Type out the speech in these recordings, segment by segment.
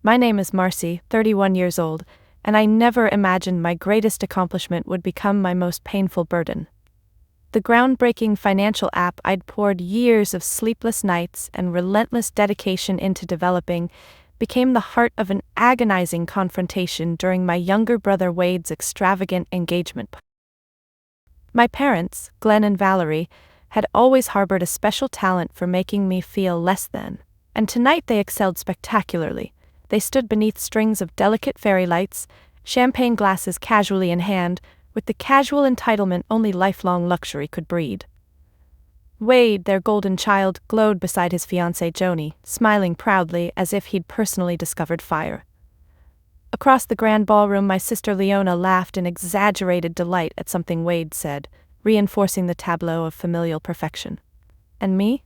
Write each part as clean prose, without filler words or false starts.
My name is Marcie, 31 years old, and I never imagined my greatest accomplishment would become my most painful burden. The groundbreaking financial app I'd poured years of sleepless nights and relentless dedication into developing became the heart of an agonizing confrontation during my younger brother Wade's extravagant engagement. My parents, Glenn and Valerie, had always harbored a special talent for making me feel less than, and tonight they excelled spectacularly. They stood beneath strings of delicate fairy lights, champagne glasses casually in hand, with the casual entitlement only lifelong luxury could breed. Wade, their golden child, glowed beside his fiancée Joni, smiling proudly as if he'd personally discovered fire. Across the grand ballroom, my sister Leona laughed in exaggerated delight at something Wade said, reinforcing the tableau of familial perfection. And me?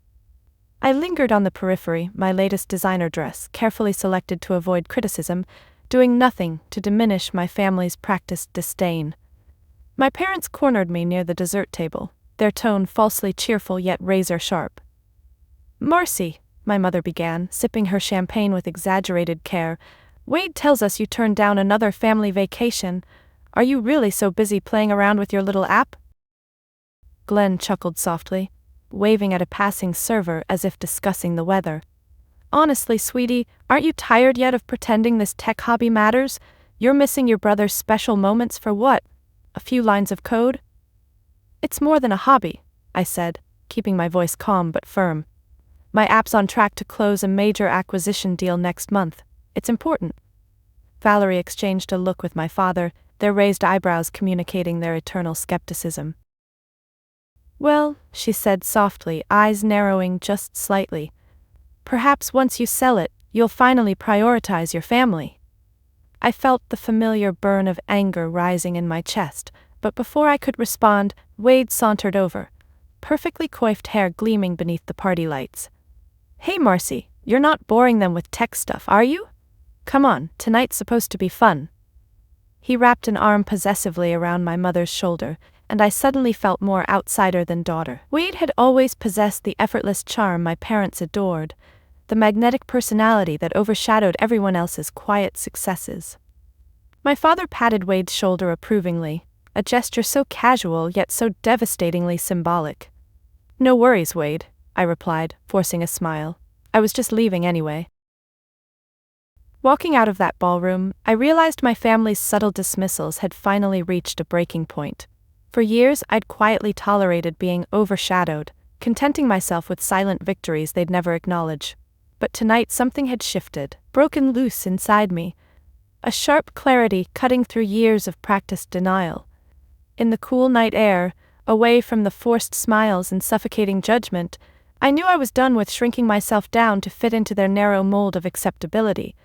I lingered on the periphery, my latest designer dress, carefully selected to avoid criticism, doing nothing to diminish my family's practiced disdain. My parents cornered me near the dessert table, their tone falsely cheerful yet razor-sharp. "Marcie," my mother began, sipping her champagne with exaggerated care, "Wade tells us you turned down another family vacation. Are you really so busy playing around with your little app?" Glenn chuckled softly, waving at a passing server as if discussing the weather. "Honestly, sweetie, aren't you tired yet of pretending this tech hobby matters? You're missing your brother's special moments for what? A few lines of code?" "It's more than a hobby," I said, keeping my voice calm but firm. "My app's on track to close a major acquisition deal next month. It's important." Valerie exchanged a look with my father, their raised eyebrows communicating their eternal skepticism. "Well," she said softly, eyes narrowing just slightly, "perhaps once you sell it, you'll finally prioritize your family." I felt the familiar burn of anger rising in my chest, but before I could respond, Wade sauntered over, perfectly coiffed hair gleaming beneath the party lights. "Hey Marcie, you're not boring them with tech stuff, are you? Come on, tonight's supposed to be fun." He wrapped an arm possessively around my mother's shoulder, and I suddenly felt more outsider than daughter. Wade had always possessed the effortless charm my parents adored, the magnetic personality that overshadowed everyone else's quiet successes. My father patted Wade's shoulder approvingly, a gesture so casual yet so devastatingly symbolic. "No worries, Wade," I replied, forcing a smile. "I was just leaving anyway." Walking out of that ballroom, I realized my family's subtle dismissals had finally reached a breaking point. For years, I'd quietly tolerated being overshadowed, contenting myself with silent victories they'd never acknowledge. But tonight something had shifted, broken loose inside me, a sharp clarity cutting through years of practiced denial. In the cool night air, away from the forced smiles and suffocating judgment, I knew I was done with shrinking myself down to fit into their narrow mold of acceptability.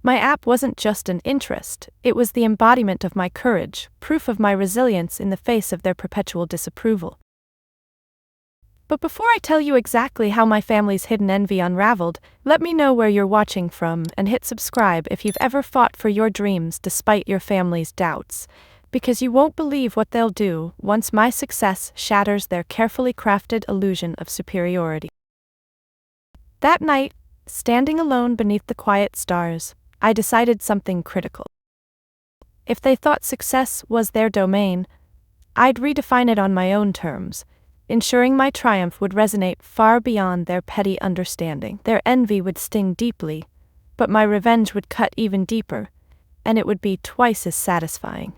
My app wasn't just an interest, it was the embodiment of my courage, proof of my resilience in the face of their perpetual disapproval. But before I tell you exactly how my family's hidden envy unraveled, let me know where you're watching from and hit subscribe if you've ever fought for your dreams despite your family's doubts, because you won't believe what they'll do once my success shatters their carefully crafted illusion of superiority. That night, standing alone beneath the quiet stars, I decided something critical. If they thought success was their domain, I'd redefine it on my own terms, ensuring my triumph would resonate far beyond their petty understanding. Their envy would sting deeply, but my revenge would cut even deeper, and it would be twice as satisfying.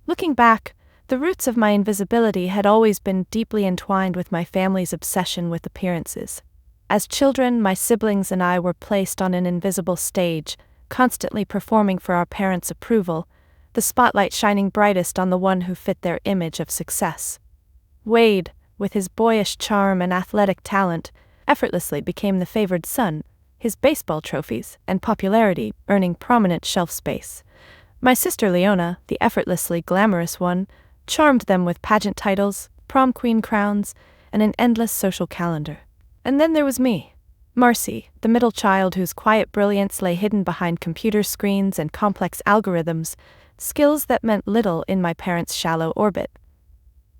Looking back, the roots of my invisibility had always been deeply entwined with my family's obsession with appearances. As children, my siblings and I were placed on an invisible stage, constantly performing for our parents' approval, the spotlight shining brightest on the one who fit their image of success. Wade, with his boyish charm and athletic talent, effortlessly became the favored son, his baseball trophies and popularity earning prominent shelf space. My sister Leona, the effortlessly glamorous one, charmed them with pageant titles, prom queen crowns, and an endless social calendar. And then there was me, Marcie, the middle child whose quiet brilliance lay hidden behind computer screens and complex algorithms, skills that meant little in my parents' shallow orbit.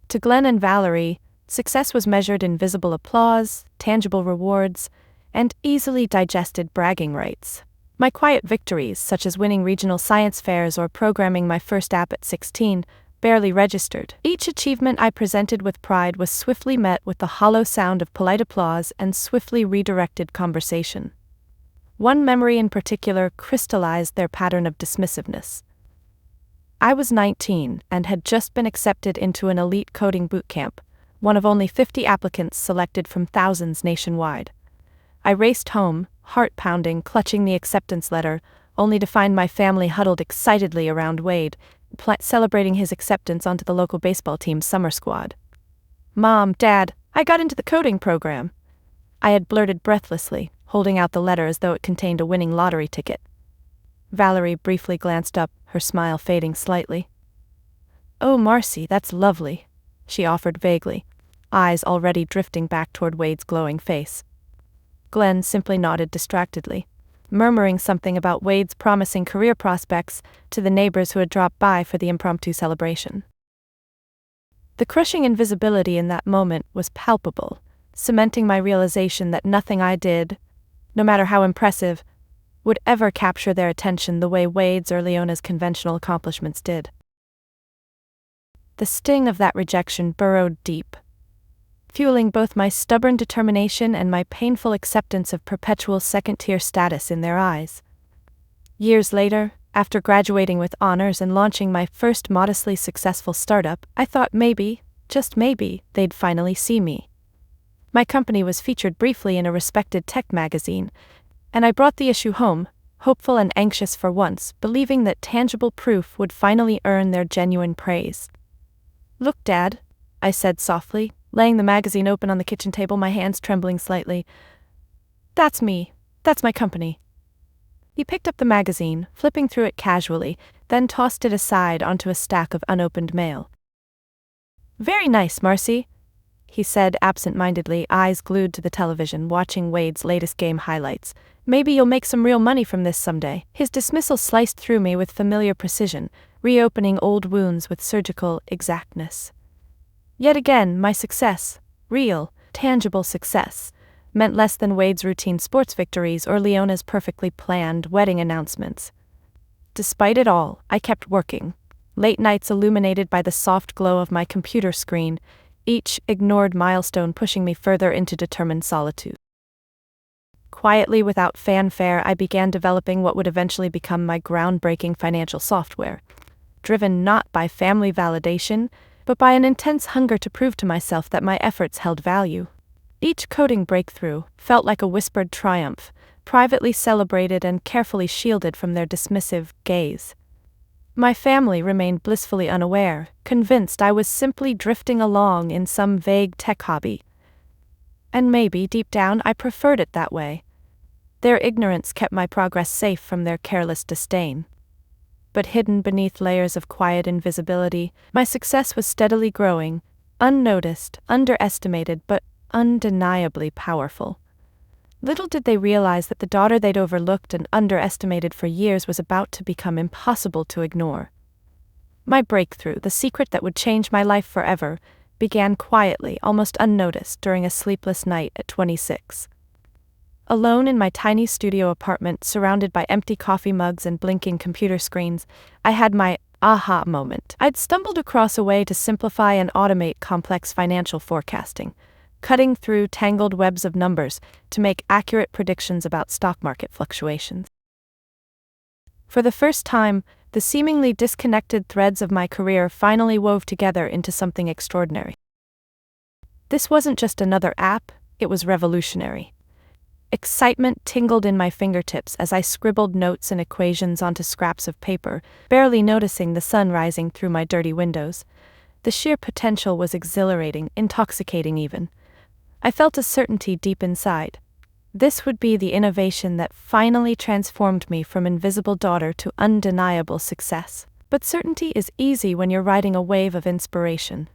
To Glenn and Valerie, success was measured in visible applause, tangible rewards, and easily digested bragging rights. My quiet victories, such as winning regional science fairs or programming my first app at 16, barely registered. Each achievement I presented with pride was swiftly met with the hollow sound of polite applause and swiftly redirected conversation. One memory in particular crystallized their pattern of dismissiveness. I was 19 and had just been accepted into an elite coding bootcamp, one of only 50 applicants selected from thousands nationwide. I raced home, heart pounding, clutching the acceptance letter, only to find my family huddled excitedly around Wade, celebrating his acceptance onto the local baseball team's summer squad. "Mom, Dad, I got into the coding program," I had blurted breathlessly, holding out the letter as though it contained a winning lottery ticket. Valerie briefly glanced up, her smile fading slightly. "Oh, Marcie, that's lovely," she offered vaguely, eyes already drifting back toward Wade's glowing face. Glenn simply nodded distractedly, murmuring something about Wade's promising career prospects to the neighbors who had dropped by for the impromptu celebration. The crushing invisibility in that moment was palpable, cementing my realization that nothing I did, no matter how impressive, would ever capture their attention the way Wade's or Leona's conventional accomplishments did. The sting of that rejection burrowed deep, fueling both my stubborn determination and my painful acceptance of perpetual second-tier status in their eyes. Years later, after graduating with honors and launching my first modestly successful startup, I thought maybe, just maybe, they'd finally see me. My company was featured briefly in a respected tech magazine, and I brought the issue home, hopeful and anxious for once, believing that tangible proof would finally earn their genuine praise. "Look, Dad," I said softly, laying the magazine open on the kitchen table, my hands trembling slightly. "That's me. That's my company." He picked up the magazine, flipping through it casually, then tossed it aside onto a stack of unopened mail. "Very nice, Marcie," he said absent-mindedly, eyes glued to the television, watching Wade's latest game highlights. "Maybe you'll make some real money from this someday." His dismissal sliced through me with familiar precision, reopening old wounds with surgical exactness. Yet again, my success, real, tangible success, meant less than Wade's routine sports victories or Leona's perfectly planned wedding announcements. Despite it all, I kept working, late nights illuminated by the soft glow of my computer screen, each ignored milestone pushing me further into determined solitude. Quietly, without fanfare, I began developing what would eventually become my groundbreaking financial software, driven not by family validation, but by an intense hunger to prove to myself that my efforts held value. Each coding breakthrough felt like a whispered triumph, privately celebrated and carefully shielded from their dismissive gaze. My family remained blissfully unaware, convinced I was simply drifting along in some vague tech hobby. And maybe, deep down, I preferred it that way. Their ignorance kept my progress safe from their careless disdain. But hidden beneath layers of quiet invisibility, my success was steadily growing, unnoticed, underestimated, but undeniably powerful. Little did they realize that the daughter they'd overlooked and underestimated for years was about to become impossible to ignore. My breakthrough, the secret that would change my life forever, began quietly, almost unnoticed, during a sleepless night at 26. Alone in my tiny studio apartment, surrounded by empty coffee mugs and blinking computer screens, I had my aha moment. I'd stumbled across a way to simplify and automate complex financial forecasting, cutting through tangled webs of numbers to make accurate predictions about stock market fluctuations. For the first time, the seemingly disconnected threads of my career finally wove together into something extraordinary. This wasn't just another app, it was revolutionary. Excitement tingled in my fingertips as I scribbled notes and equations onto scraps of paper, barely noticing the sun rising through my dirty windows. The sheer potential was exhilarating, intoxicating even. I felt a certainty deep inside. This would be the innovation that finally transformed me from invisible daughter to undeniable success. But certainty is easy when you're riding a wave of inspiration.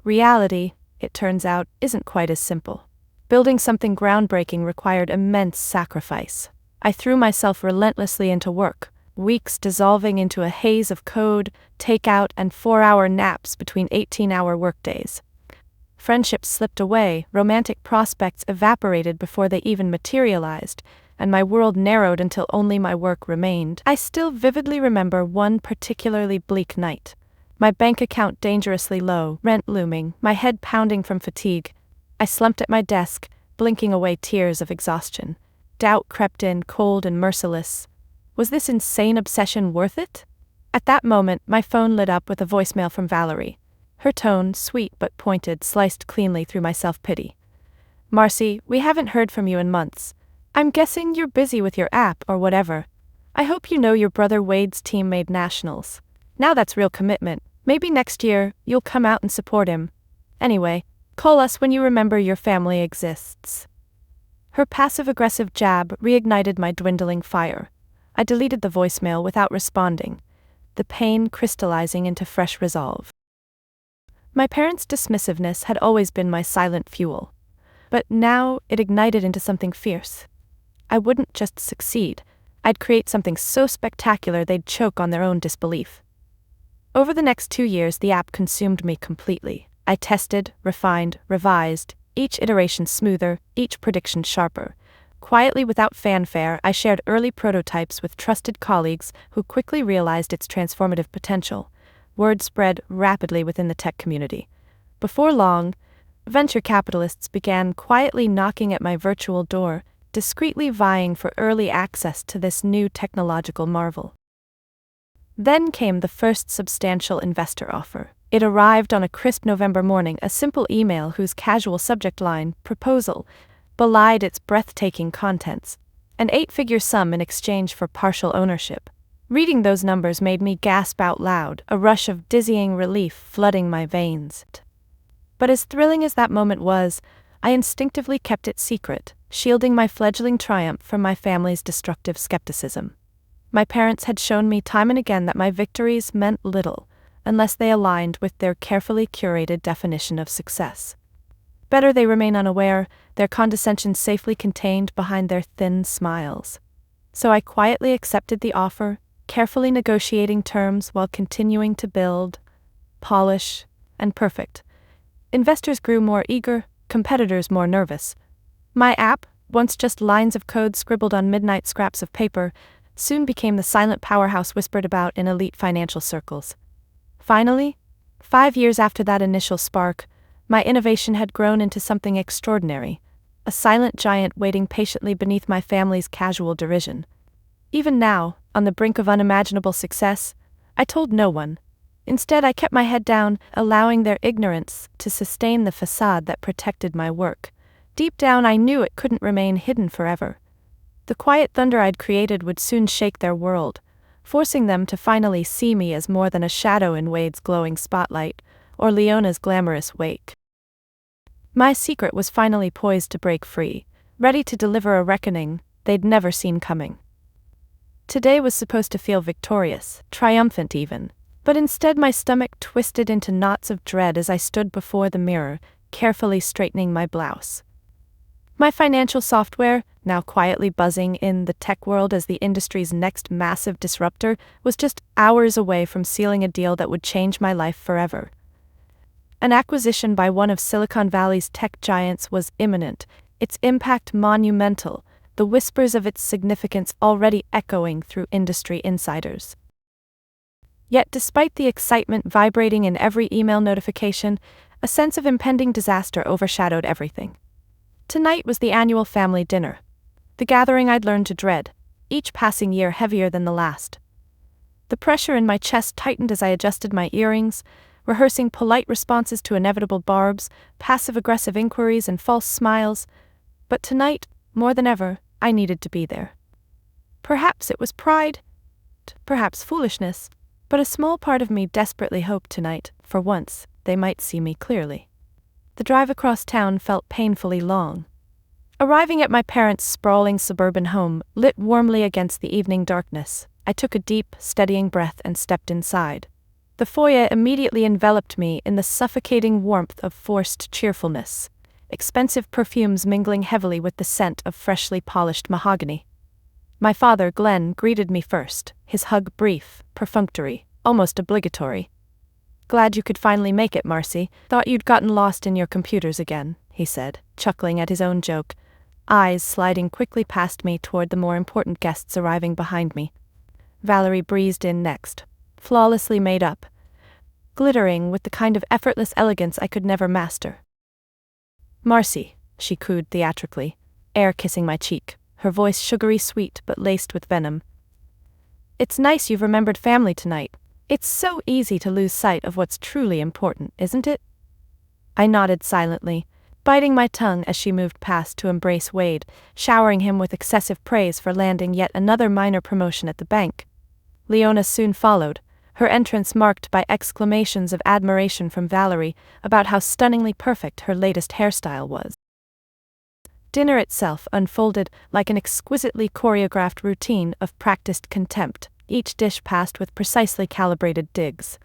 Reality, it turns out, isn't quite as simple. Building something groundbreaking required immense sacrifice. I threw myself relentlessly into work, weeks dissolving into a haze of code, takeout, and 4-hour naps between 18-hour workdays. Friendships slipped away, romantic prospects evaporated before they even materialized, and my world narrowed until only my work remained. I still vividly remember one particularly bleak night. My bank account dangerously low, rent looming, my head pounding from fatigue. I slumped at my desk, blinking away tears of exhaustion. Doubt crept in, cold and merciless. Was this insane obsession worth it? At that moment, my phone lit up with a voicemail from Valerie. Her tone, sweet but pointed, sliced cleanly through my self-pity. "Marcie, we haven't heard from you in months. I'm guessing you're busy with your app or whatever. I hope you know your brother Wade's team made nationals. Now that's real commitment. Maybe next year, you'll come out and support him. Anyway, call us when you remember your family exists." Her passive-aggressive jab reignited my dwindling fire. I deleted the voicemail without responding, the pain crystallizing into fresh resolve. My parents' dismissiveness had always been my silent fuel, but now it ignited into something fierce. I wouldn't just succeed, I'd create something so spectacular they'd choke on their own disbelief. Over the next 2 years, the app consumed me completely. I tested, refined, revised, each iteration smoother, each prediction sharper. Quietly, without fanfare, I shared early prototypes with trusted colleagues who quickly realized its transformative potential. Word spread rapidly within the tech community. Before long, venture capitalists began quietly knocking at my virtual door, discreetly vying for early access to this new technological marvel. Then came the first substantial investor offer. It arrived on a crisp November morning, a simple email whose casual subject line, proposal, belied its breathtaking contents, an 8-figure sum in exchange for partial ownership. Reading those numbers made me gasp out loud, a rush of dizzying relief flooding my veins. But as thrilling as that moment was, I instinctively kept it secret, shielding my fledgling triumph from my family's destructive skepticism. My parents had shown me time and again that my victories meant little, unless they aligned with their carefully curated definition of success. Better they remain unaware, their condescension safely contained behind their thin smiles. So I quietly accepted the offer, carefully negotiating terms while continuing to build, polish, and perfect. Investors grew more eager, competitors more nervous. My app, once just lines of code scribbled on midnight scraps of paper, soon became the silent powerhouse whispered about in elite financial circles. Finally, 5 years after that initial spark, my innovation had grown into something extraordinary, a silent giant waiting patiently beneath my family's casual derision. Even now, on the brink of unimaginable success, I told no one. Instead, I kept my head down, allowing their ignorance to sustain the facade that protected my work. Deep down, I knew it couldn't remain hidden forever. The quiet thunder I'd created would soon shake their world, forcing them to finally see me as more than a shadow in Wade's glowing spotlight, or Leona's glamorous wake. My secret was finally poised to break free, ready to deliver a reckoning they'd never seen coming. Today was supposed to feel victorious, triumphant even, but instead my stomach twisted into knots of dread as I stood before the mirror, carefully straightening my blouse. My financial software, now quietly buzzing in the tech world as the industry's next massive disruptor, was just hours away from sealing a deal that would change my life forever. An acquisition by one of Silicon Valley's tech giants was imminent, its impact monumental, the whispers of its significance already echoing through industry insiders. Yet despite the excitement vibrating in every email notification, a sense of impending disaster overshadowed everything. Tonight was the annual family dinner, the gathering I'd learned to dread, each passing year heavier than the last. The pressure in my chest tightened as I adjusted my earrings, rehearsing polite responses to inevitable barbs, passive-aggressive inquiries, and false smiles. But tonight, more than ever, I needed to be there. Perhaps it was pride, perhaps foolishness, but a small part of me desperately hoped tonight, for once, they might see me clearly. The drive across town felt painfully long. Arriving at my parents' sprawling suburban home, lit warmly against the evening darkness, I took a deep, steadying breath and stepped inside. The foyer immediately enveloped me in the suffocating warmth of forced cheerfulness, expensive perfumes mingling heavily with the scent of freshly polished mahogany. My father, Glenn, greeted me first, his hug brief, perfunctory, almost obligatory. "Glad you could finally make it, Marcie. Thought you'd gotten lost in your computers again," he said, chuckling at his own joke. eyes sliding quickly past me toward the more important guests arriving behind me. Valerie breezed in next, flawlessly made up, glittering with the kind of effortless elegance I could never master. "Marcie," she cooed theatrically, air kissing my cheek, her voice sugary sweet but laced with venom. "It's nice you've remembered family tonight. It's so easy to lose sight of what's truly important, isn't it?" I nodded silently, biting my tongue as she moved past to embrace Wade, showering him with excessive praise for landing yet another minor promotion at the bank. Leona soon followed, her entrance marked by exclamations of admiration from Valerie about how stunningly perfect her latest hairstyle was. Dinner itself unfolded like an exquisitely choreographed routine of practiced contempt, each dish passed with precisely calibrated digs.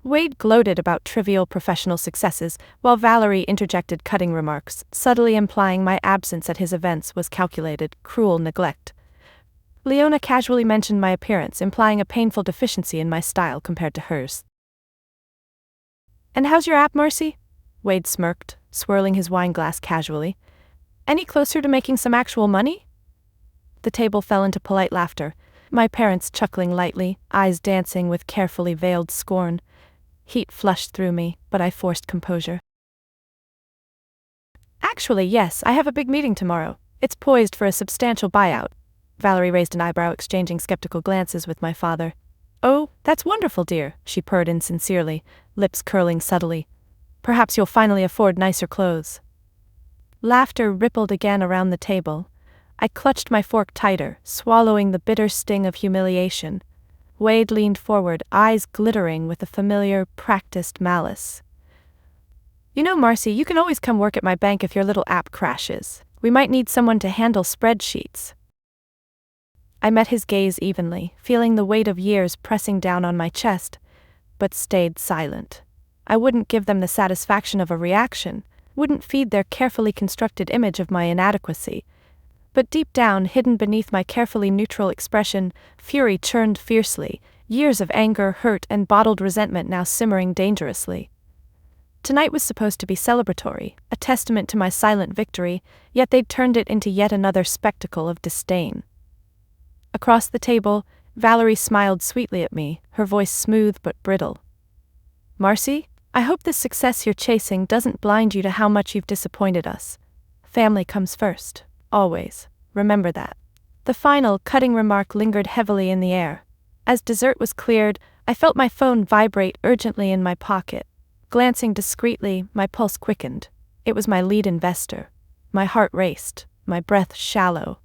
Wade gloated about trivial professional successes, while Valerie interjected cutting remarks, subtly implying my absence at his events was calculated, cruel neglect. Leona casually mentioned my appearance, implying a painful deficiency in my style compared to hers. "And how's your app, Marcie?" Wade smirked, swirling his wine glass casually. "Any closer to making some actual money?" The table fell into polite laughter, my parents chuckling lightly, eyes dancing with carefully veiled scorn. Heat flushed through me, but I forced composure. "Actually, yes, I have a big meeting tomorrow. It's poised for a substantial buyout." Valerie raised an eyebrow, exchanging skeptical glances with my father. "Oh, that's wonderful, dear," she purred insincerely, lips curling subtly. "Perhaps you'll finally afford nicer clothes." Laughter rippled again around the table. I clutched my fork tighter, swallowing the bitter sting of humiliation. Wade leaned forward, eyes glittering with a familiar, practiced malice. "You know, Marcie, you can always come work at my bank if your little app crashes. We might need someone to handle spreadsheets." I met his gaze evenly, feeling the weight of years pressing down on my chest, but stayed silent. I wouldn't give them the satisfaction of a reaction, wouldn't feed their carefully constructed image of my inadequacy. But deep down, hidden beneath my carefully neutral expression, fury churned fiercely, years of anger, hurt, and bottled resentment now simmering dangerously. Tonight was supposed to be celebratory, a testament to my silent victory, yet they'd turned it into yet another spectacle of disdain. Across the table, Valerie smiled sweetly at me, her voice smooth but brittle. "Marcie, I hope this success you're chasing doesn't blind you to how much you've disappointed us. Family comes first, always, remember that." The final, cutting remark lingered heavily in the air. As dessert was cleared, I felt my phone vibrate urgently in my pocket. Glancing discreetly, my pulse quickened. It was my lead investor. My heart raced, my breath shallow.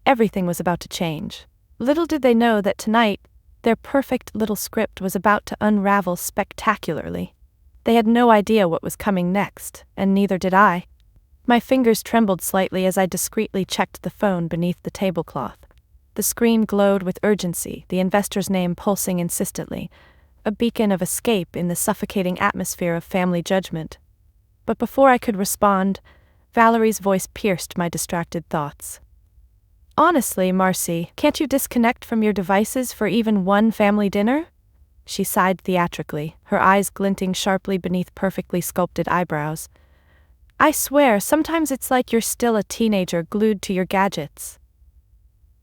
Everything was about to change. Little did they know that tonight, their perfect little script was about to unravel spectacularly. They had no idea what was coming next, and neither did I. My fingers trembled slightly as I discreetly checked the phone beneath the tablecloth. The screen glowed with urgency, the investor's name pulsing insistently, a beacon of escape in the suffocating atmosphere of family judgment. But before I could respond, Valerie's voice pierced my distracted thoughts. "Honestly, Marcie, can't you disconnect from your devices for even one family dinner?" She sighed theatrically, her eyes glinting sharply beneath perfectly sculpted eyebrows. "I swear, sometimes it's like you're still a teenager glued to your gadgets."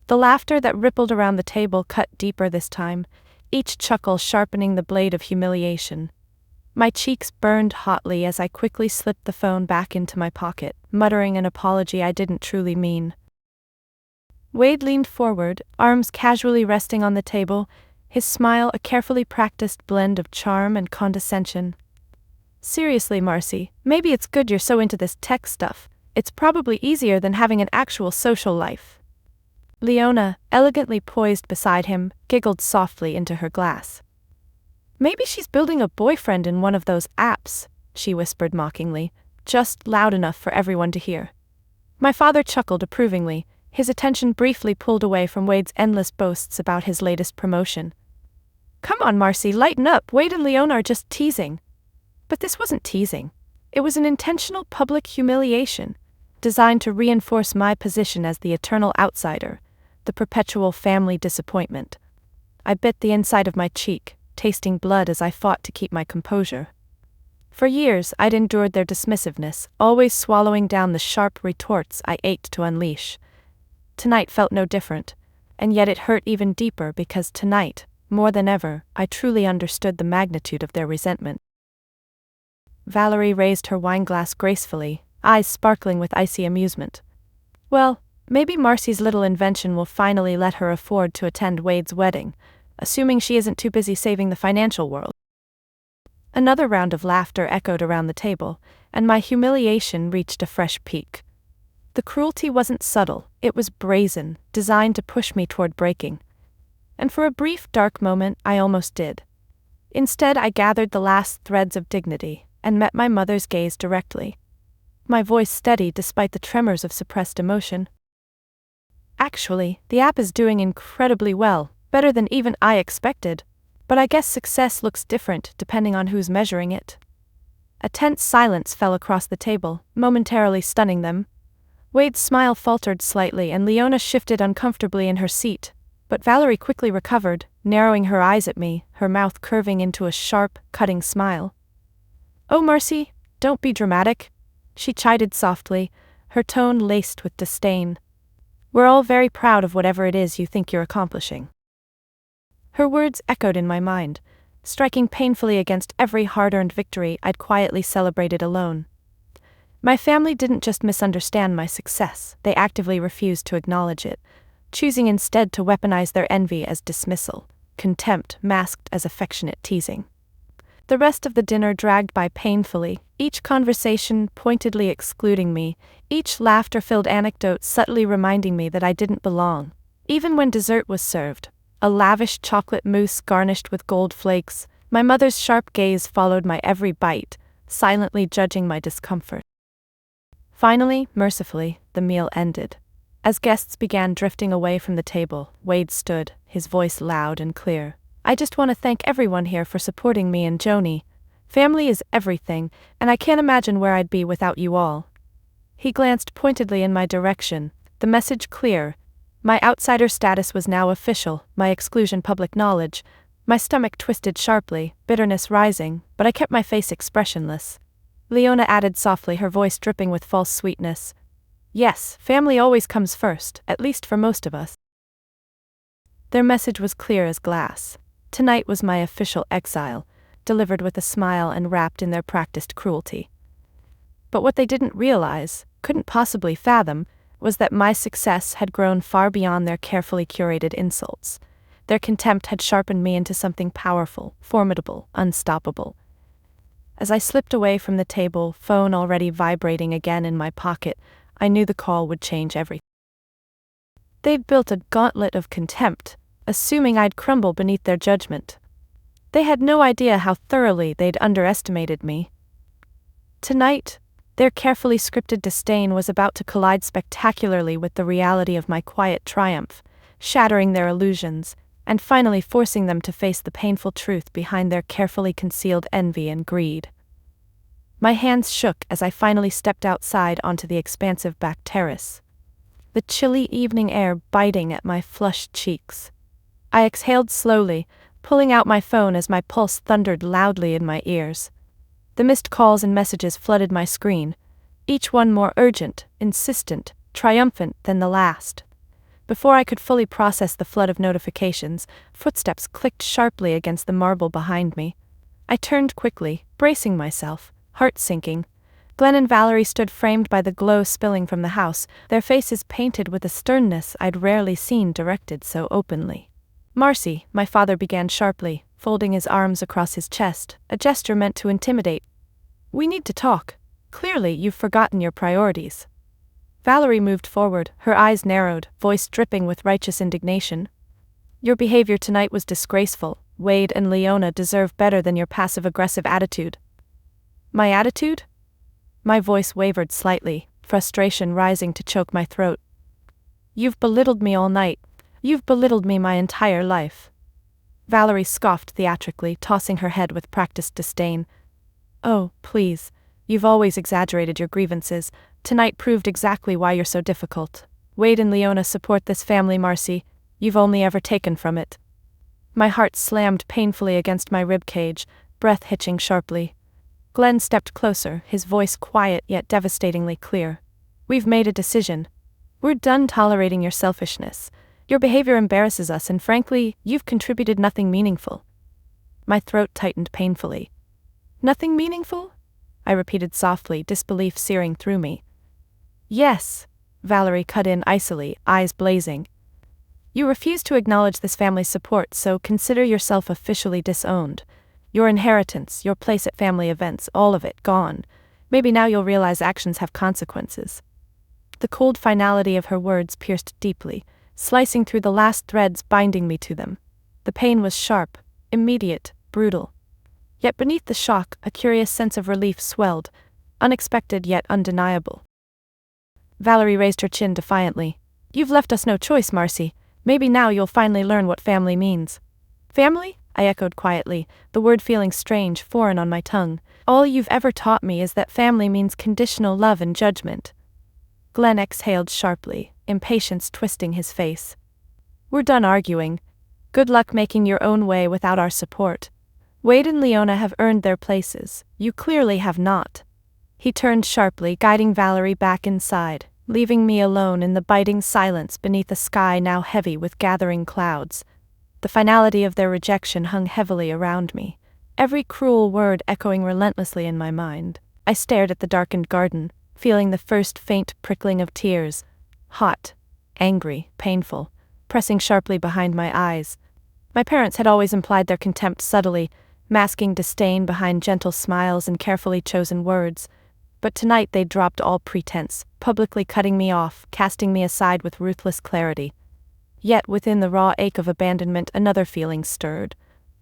The laughter that rippled around the table cut deeper this time, each chuckle sharpening the blade of humiliation. My cheeks burned hotly as I quickly slipped the phone back into my pocket, muttering an apology I didn't truly mean. Wade leaned forward, arms casually resting on the table, his smile a carefully practiced blend of charm and condescension. "Seriously, Marcie, maybe it's good you're so into this tech stuff. It's probably easier than having an actual social life." Leona, elegantly poised beside him, giggled softly into her glass. "Maybe she's building a boyfriend in one of those apps," she whispered mockingly, just loud enough for everyone to hear. My father chuckled approvingly, his attention briefly pulled away from Wade's endless boasts about his latest promotion. "Come on, Marcie, lighten up. Wade and Leona are just teasing." But this wasn't teasing. It was an intentional public humiliation, designed to reinforce my position as the eternal outsider, the perpetual family disappointment. I bit the inside of my cheek, tasting blood as I fought to keep my composure. For years, I'd endured their dismissiveness, always swallowing down the sharp retorts I ached to unleash. Tonight felt no different, and yet it hurt even deeper because tonight, more than ever, I truly understood the magnitude of their resentment. Valerie raised her wineglass gracefully, eyes sparkling with icy amusement. Well, maybe Marcie's little invention will finally let her afford to attend Wade's wedding, assuming she isn't too busy saving the financial world. Another round of laughter echoed around the table, and my humiliation reached a fresh peak. The cruelty wasn't subtle, it was brazen, designed to push me toward breaking. And for a brief, dark moment, I almost did. Instead, I gathered the last threads of dignity, and met my mother's gaze directly. My voice steady despite the tremors of suppressed emotion. Actually, the app is doing incredibly well, better than even I expected. But I guess success looks different depending on who's measuring it. A tense silence fell across the table, momentarily stunning them. Wade's smile faltered slightly and Leona shifted uncomfortably in her seat, but Valerie quickly recovered, narrowing her eyes at me, her mouth curving into a sharp, cutting smile. "Oh, Marcie, don't be dramatic," she chided softly, her tone laced with disdain. "We're all very proud of whatever it is you think you're accomplishing." Her words echoed in my mind, striking painfully against every hard-earned victory I'd quietly celebrated alone. My family didn't just misunderstand my success, they actively refused to acknowledge it, choosing instead to weaponize their envy as dismissal, contempt masked as affectionate teasing. The rest of the dinner dragged by painfully, each conversation pointedly excluding me, each laughter-filled anecdote subtly reminding me that I didn't belong. Even when dessert was served, a lavish chocolate mousse garnished with gold flakes, my mother's sharp gaze followed my every bite, silently judging my discomfort. Finally, mercifully, the meal ended. As guests began drifting away from the table, Wade stood, his voice loud and clear. "I just want to thank everyone here for supporting me and Joni. Family is everything, and I can't imagine where I'd be without you all." He glanced pointedly in my direction, the message clear. My outsider status was now official, my exclusion public knowledge. My stomach twisted sharply, bitterness rising, but I kept my face expressionless. Leona added softly, her voice dripping with false sweetness. "Yes, family always comes first, at least for most of us." Their message was clear as glass. Tonight was my official exile, delivered with a smile and wrapped in their practiced cruelty. But what they didn't realize, couldn't possibly fathom, was that my success had grown far beyond their carefully curated insults. Their contempt had sharpened me into something powerful, formidable, unstoppable. As I slipped away from the table, phone already vibrating again in my pocket, I knew the call would change everything. They'd built a gauntlet of contempt, assuming I'd crumble beneath their judgment. They had no idea how thoroughly they'd underestimated me. Tonight, their carefully scripted disdain was about to collide spectacularly with the reality of my quiet triumph, shattering their illusions, and finally forcing them to face the painful truth behind their carefully concealed envy and greed. My hands shook as I finally stepped outside onto the expansive back terrace, the chilly evening air biting at my flushed cheeks. I exhaled slowly, pulling out my phone as my pulse thundered loudly in my ears. The missed calls and messages flooded my screen, each one more urgent, insistent, triumphant than the last. Before I could fully process the flood of notifications, footsteps clicked sharply against the marble behind me. I turned quickly, bracing myself, heart sinking. Glenn and Valerie stood framed by the glow spilling from the house, their faces painted with a sternness I'd rarely seen directed so openly. "Marcie," my father began sharply, folding his arms across his chest, a gesture meant to intimidate. "We need to talk. Clearly you've forgotten your priorities." Valerie moved forward, her eyes narrowed, voice dripping with righteous indignation. "Your behavior tonight was disgraceful. Wade and Leona deserve better than your passive-aggressive attitude." "My attitude?" My voice wavered slightly, frustration rising to choke my throat. "You've belittled me all night. You've belittled me my entire life." Valerie scoffed theatrically, tossing her head with practiced disdain. "Oh, please. You've always exaggerated your grievances. Tonight proved exactly why you're so difficult. Wade and Leona support this family, Marcie. You've only ever taken from it." My heart slammed painfully against my ribcage, breath hitching sharply. Glenn stepped closer, his voice quiet yet devastatingly clear. We've made a decision. We're done tolerating your selfishness. Your behavior embarrasses us, and frankly, you've contributed nothing meaningful. My throat tightened painfully. Nothing meaningful? I repeated softly, disbelief searing through me. Yes, Valerie cut in icily, eyes blazing. You refuse to acknowledge this family's support, so consider yourself officially disowned. Your inheritance, your place at family events, all of it gone. Maybe now you'll realize actions have consequences. The cold finality of her words pierced deeply, slicing through the last threads binding me to them. The pain was sharp, immediate, brutal. Yet beneath the shock, a curious sense of relief swelled, unexpected yet undeniable. Valerie raised her chin defiantly. You've left us no choice, Marcie. Maybe now you'll finally learn what family means. Family? I echoed quietly, the word feeling strange, foreign on my tongue. All you've ever taught me is that family means conditional love and judgment. Glenn exhaled sharply, impatience twisting his face. We're done arguing. Good luck making your own way without our support. Wade and Leona have earned their places. You clearly have not. He turned sharply, guiding Valerie back inside, leaving me alone in the biting silence beneath a sky now heavy with gathering clouds. The finality of their rejection hung heavily around me, every cruel word echoing relentlessly in my mind. I stared at the darkened garden, feeling the first faint prickling of tears, hot, angry, painful, pressing sharply behind my eyes. My parents had always implied their contempt subtly, masking disdain behind gentle smiles and carefully chosen words. But tonight they dropped all pretense, publicly cutting me off, casting me aside with ruthless clarity. Yet within the raw ache of abandonment another feeling stirred,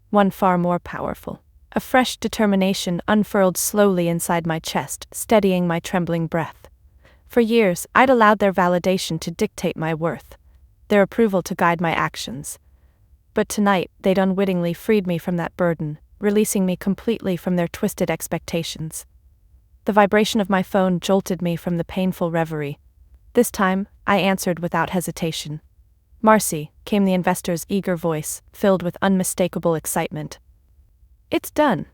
one far more powerful. A fresh determination unfurled slowly inside my chest, steadying my trembling breath. For years, I'd allowed their validation to dictate my worth, their approval to guide my actions. But tonight, they'd unwittingly freed me from that burden, releasing me completely from their twisted expectations. The vibration of my phone jolted me from the painful reverie. This time, I answered without hesitation. Marcie, came the investor's eager voice, filled with unmistakable excitement. It's done.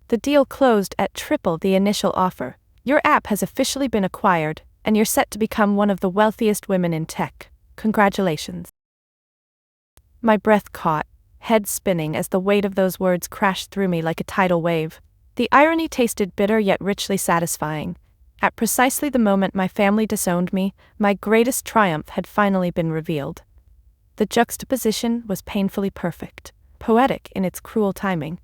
The deal closed at triple the initial offer. Your app has officially been acquired, and you're set to become one of the wealthiest women in tech. Congratulations. My breath caught, head spinning as the weight of those words crashed through me like a tidal wave. The irony tasted bitter yet richly satisfying. At precisely the moment my family disowned me, my greatest triumph had finally been revealed. The juxtaposition was painfully perfect, poetic in its cruel timing.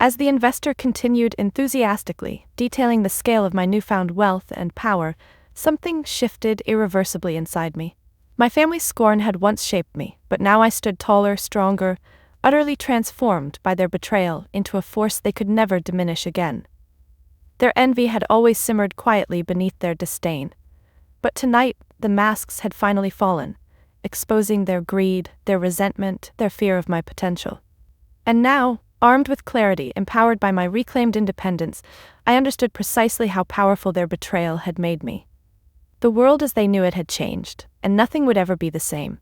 As the investor continued enthusiastically, detailing the scale of my newfound wealth and power, something shifted irreversibly inside me. My family's scorn had once shaped me, but now I stood taller, stronger, utterly transformed by their betrayal into a force they could never diminish again. Their envy had always simmered quietly beneath their disdain. But tonight, the masks had finally fallen, exposing their greed, their resentment, their fear of my potential. And now, armed with clarity, empowered by my reclaimed independence, I understood precisely how powerful their betrayal had made me. The world as they knew it had changed, and nothing would ever be the same.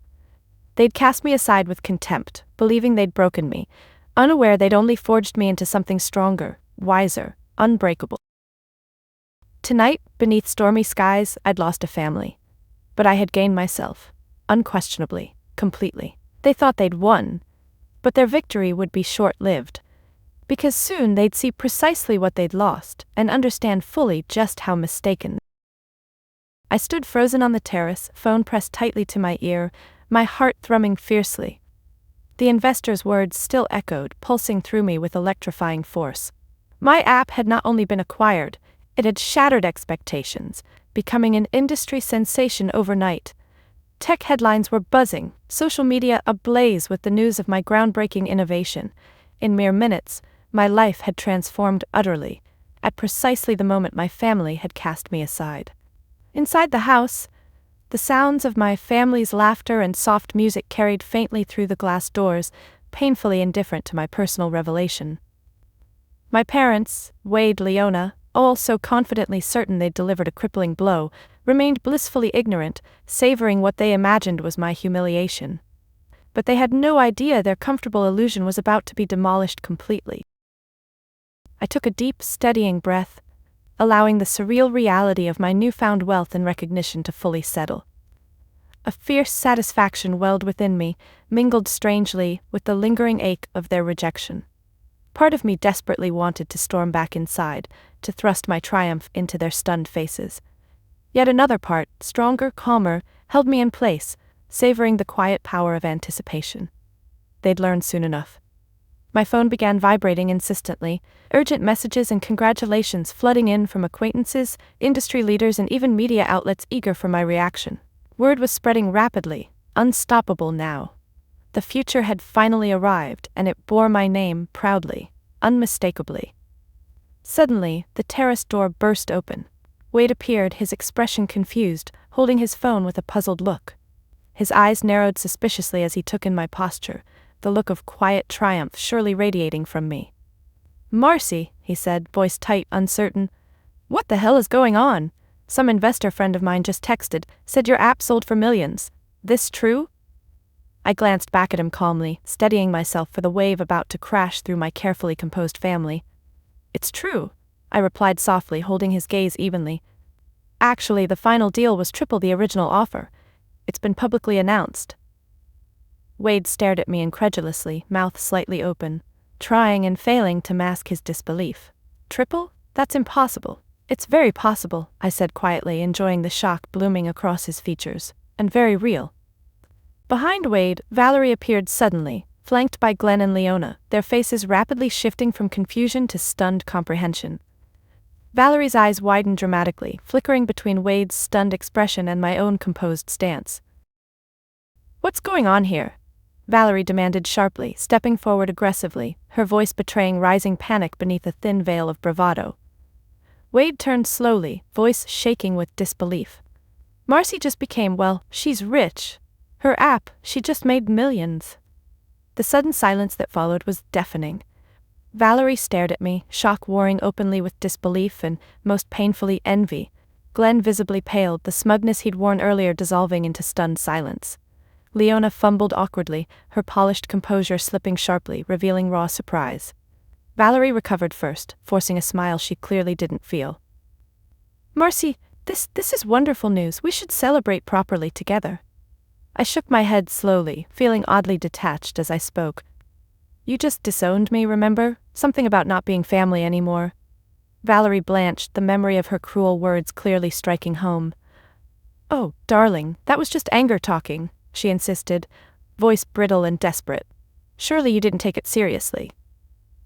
They'd cast me aside with contempt, believing they'd broken me, unaware they'd only forged me into something stronger, wiser, unbreakable. Tonight, beneath stormy skies, I'd lost a family. But I had gained myself, unquestionably, completely. They thought they'd won, but their victory would be short-lived, because soon they'd see precisely what they'd lost and understand fully just how mistaken. I stood frozen on the terrace, phone pressed tightly to my ear, my heart thrumming fiercely. The investor's words still echoed, pulsing through me with electrifying force. My app had not only been acquired, it had shattered expectations, becoming an industry sensation overnight. Tech headlines were buzzing, social media ablaze with the news of my groundbreaking innovation. In mere minutes, my life had transformed utterly, at precisely the moment my family had cast me aside. Inside the house, the sounds of my family's laughter and soft music carried faintly through the glass doors, painfully indifferent to my personal revelation. My parents, Wade, Leona, all so confidently certain they'd delivered a crippling blow, remained blissfully ignorant, savoring what they imagined was my humiliation. But they had no idea their comfortable illusion was about to be demolished completely. I took a deep, steadying breath, allowing the surreal reality of my newfound wealth and recognition to fully settle. A fierce satisfaction welled within me, mingled strangely with the lingering ache of their rejection. Part of me desperately wanted to storm back inside, to thrust my triumph into their stunned faces. Yet another part, stronger, calmer, held me in place, savoring the quiet power of anticipation. They'd learn soon enough. My phone began vibrating insistently, urgent messages and congratulations flooding in from acquaintances, industry leaders, and even media outlets eager for my reaction. Word was spreading rapidly, unstoppable now. The future had finally arrived, and it bore my name proudly, unmistakably. Suddenly, the terrace door burst open. Wade appeared, his expression confused, holding his phone with a puzzled look. His eyes narrowed suspiciously as he took in my posture, the look of quiet triumph surely radiating from me. "Marcie," he said, voice tight, uncertain. "What the hell is going on? Some investor friend of mine just texted, said your app sold for millions. This true?" I glanced back at him calmly, steadying myself for the wave about to crash through my carefully composed family. "It's true," I replied softly, holding his gaze evenly. "Actually, the final deal was triple the original offer. It's been publicly announced." Wade stared at me incredulously, mouth slightly open, trying and failing to mask his disbelief. "Triple? That's impossible." "It's very possible," I said quietly, enjoying the shock blooming across his features, "and very real." Behind Wade, Valerie appeared suddenly, flanked by Glenn and Leona, their faces rapidly shifting from confusion to stunned comprehension. Valerie's eyes widened dramatically, flickering between Wade's stunned expression and my own composed stance. "What's going on here?" Valerie demanded sharply, stepping forward aggressively, her voice betraying rising panic beneath a thin veil of bravado. Wade turned slowly, voice shaking with disbelief. "Marcie just became, well, she's rich. Her app, she just made millions." The sudden silence that followed was deafening. Valerie stared at me, shock warring openly with disbelief and, most painfully, envy. Glenn visibly paled, the smugness he'd worn earlier dissolving into stunned silence. Leona fumbled awkwardly, her polished composure slipping sharply, revealing raw surprise. Valerie recovered first, forcing a smile she clearly didn't feel. "Marcie, this is wonderful news. We should celebrate properly together." I shook my head slowly, feeling oddly detached as I spoke. "You just disowned me, remember? Something about not being family anymore." Valerie blanched, the memory of her cruel words clearly striking home. "Oh, darling, that was just anger talking," she insisted, voice brittle and desperate. "Surely you didn't take it seriously."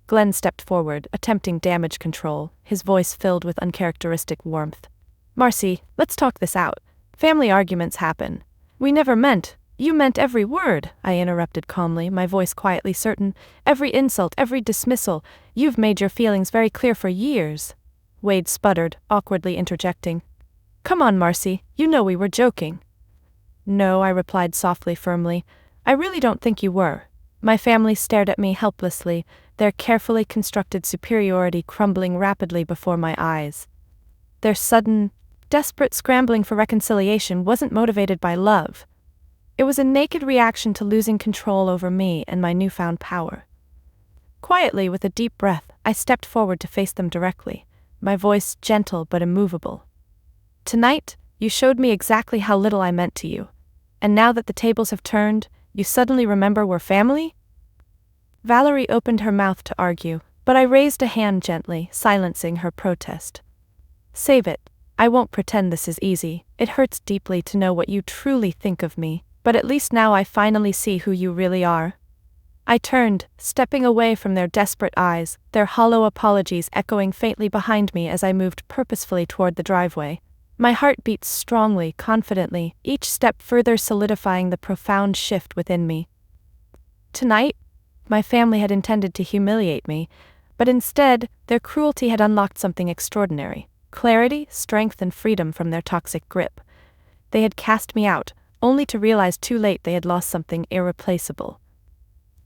Glenn stepped forward, attempting damage control, his voice filled with uncharacteristic warmth. "Marcie, let's talk this out. Family arguments happen. We never meant—" "You meant every word," I interrupted calmly, my voice quietly certain. "Every insult, every dismissal. You've made your feelings very clear for years." Wade sputtered, awkwardly interjecting. "Come on, Marcie, you know we were joking." "No," I replied softly, firmly. "I really don't think you were." My family stared at me helplessly, their carefully constructed superiority crumbling rapidly before my eyes. Their sudden, desperate scrambling for reconciliation wasn't motivated by love. It was a naked reaction to losing control over me and my newfound power. Quietly, with a deep breath, I stepped forward to face them directly, my voice gentle but immovable. "Tonight, you showed me exactly how little I meant to you. And now that the tables have turned, you suddenly remember we're family?" Valerie opened her mouth to argue, but I raised a hand gently, silencing her protest. "Save it. I won't pretend this is easy. It hurts deeply to know what you truly think of me, but at least now I finally see who you really are." I turned, stepping away from their desperate eyes, their hollow apologies echoing faintly behind me as I moved purposefully toward the driveway. My heart beat strongly, confidently, each step further solidifying the profound shift within me. Tonight, my family had intended to humiliate me, but instead, their cruelty had unlocked something extraordinary: clarity, strength, and freedom from their toxic grip. They had cast me out, only to realize too late they had lost something irreplaceable.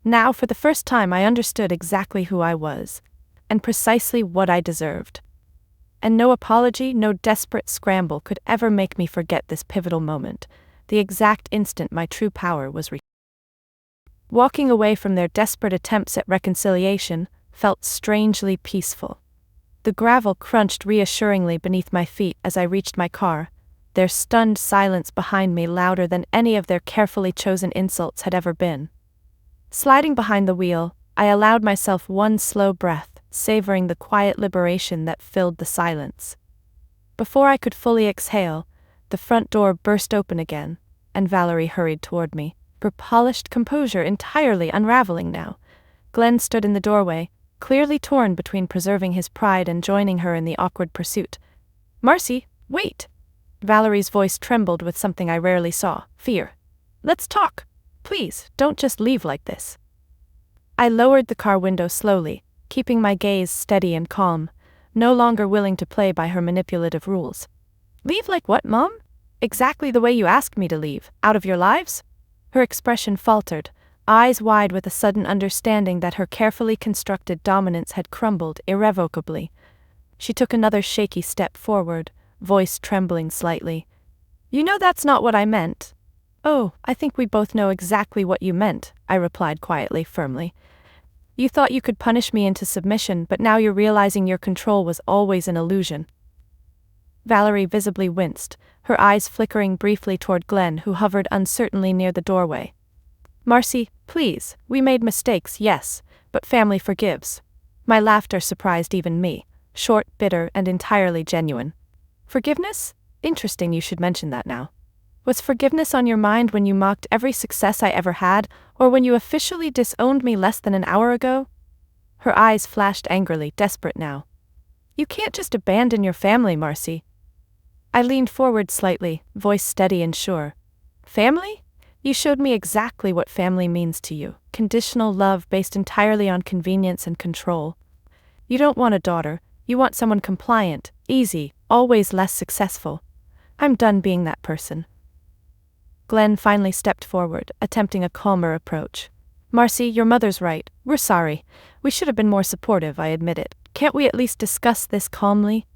Now, for the first time, I understood exactly who I was, and precisely what I deserved. And no apology, no desperate scramble could ever make me forget this pivotal moment, the exact instant my true power was Walking away from their desperate attempts at reconciliation, felt strangely peaceful. The gravel crunched reassuringly beneath my feet as I reached my car, their stunned silence behind me louder than any of their carefully chosen insults had ever been. Sliding behind the wheel, I allowed myself one slow breath, savoring the quiet liberation that filled the silence. Before I could fully exhale, the front door burst open again, and Valerie hurried toward me, her polished composure entirely unraveling now. Glenn stood in the doorway, clearly torn between preserving his pride and joining her in the awkward pursuit. "Marcie, wait!" Valerie's voice trembled with something I rarely saw, fear. "Let's talk. Please, don't just leave like this." I lowered the car window slowly, keeping my gaze steady and calm, no longer willing to play by her manipulative rules. "Leave like what, Mom? Exactly the way you asked me to leave, out of your lives?" Her expression faltered, eyes wide with a sudden understanding that her carefully constructed dominance had crumbled irrevocably. She took another shaky step forward, voice trembling slightly. "You know that's not what I meant." "Oh, I think we both know exactly what you meant," I replied quietly, firmly. "You thought you could punish me into submission, but now you're realizing your control was always an illusion." Valerie visibly winced, her eyes flickering briefly toward Glenn, who hovered uncertainly near the doorway. "Marcie, please, we made mistakes, yes, but family forgives." My laughter surprised even me, short, bitter, and entirely genuine. "Forgiveness? Interesting you should mention that now. Was forgiveness on your mind when you mocked every success I ever had, or when you officially disowned me less than an hour ago?" Her eyes flashed angrily, desperate now. "You can't just abandon your family, Marcie." I leaned forward slightly, voice steady and sure. "Family? You showed me exactly what family means to you. Conditional love based entirely on convenience and control. You don't want a daughter, you want someone compliant, easy, always less successful. I'm done being that person." Glenn finally stepped forward, attempting a calmer approach. "Marcie, your mother's right. We're sorry. We should have been more supportive, I admit it. Can't we at least discuss this calmly?"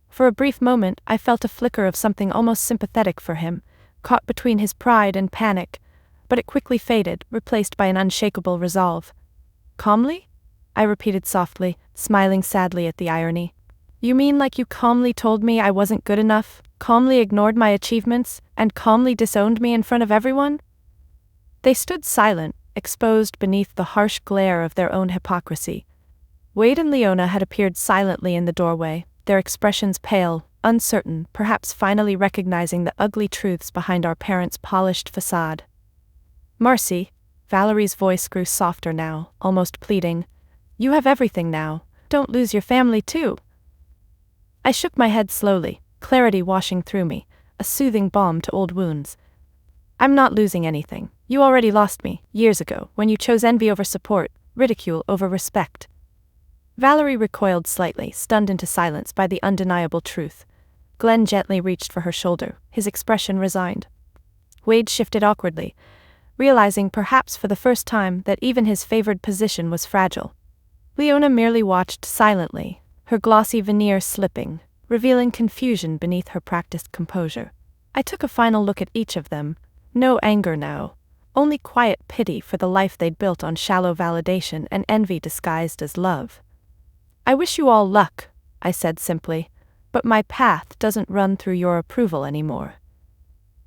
For a brief moment, I felt a flicker of something almost sympathetic for him, caught between his pride and panic, but it quickly faded, replaced by an unshakable resolve. "Calmly?" I repeated softly, smiling sadly at the irony. "You mean like you calmly told me I wasn't good enough, calmly ignored my achievements, and calmly disowned me in front of everyone?" They stood silent, exposed beneath the harsh glare of their own hypocrisy. Wade and Leona had appeared silently in the doorway, their expressions pale, uncertain, perhaps finally recognizing the ugly truths behind our parents' polished facade. "Marcie," Valerie's voice grew softer now, almost pleading, "you have everything now, don't lose your family too." I shook my head slowly, clarity washing through me, a soothing balm to old wounds. "I'm not losing anything. You already lost me, years ago, when you chose envy over support, ridicule over respect." Valerie recoiled slightly, stunned into silence by the undeniable truth. Glenn gently reached for her shoulder, his expression resigned. Wade shifted awkwardly, realizing perhaps for the first time that even his favored position was fragile. Leona merely watched silently, her glossy veneer slipping, revealing confusion beneath her practiced composure. I took a final look at each of them, no anger now, only quiet pity for the life they'd built on shallow validation and envy disguised as love. "I wish you all luck," I said simply, "but my path doesn't run through your approval anymore."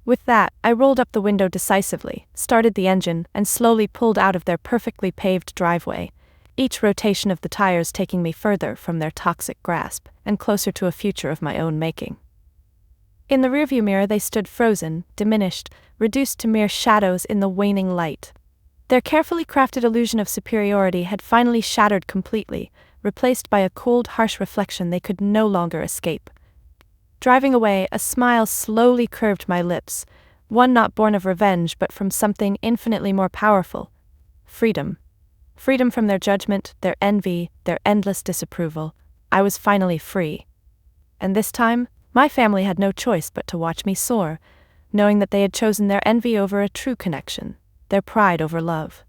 With that, I rolled up the window decisively, started the engine, and slowly pulled out of their perfectly paved driveway, each rotation of the tires taking me further from their toxic grasp and closer to a future of my own making. In the rearview mirror they stood frozen, diminished, reduced to mere shadows in the waning light. Their carefully crafted illusion of superiority had finally shattered completely, replaced by a cold, harsh reflection they could no longer escape. Driving away, a smile slowly curved my lips, one not born of revenge but from something infinitely more powerful. Freedom. Freedom from their judgment, their envy, their endless disapproval. I was finally free. And this time, my family had no choice but to watch me soar, knowing that they had chosen their envy over a true connection, their pride over love.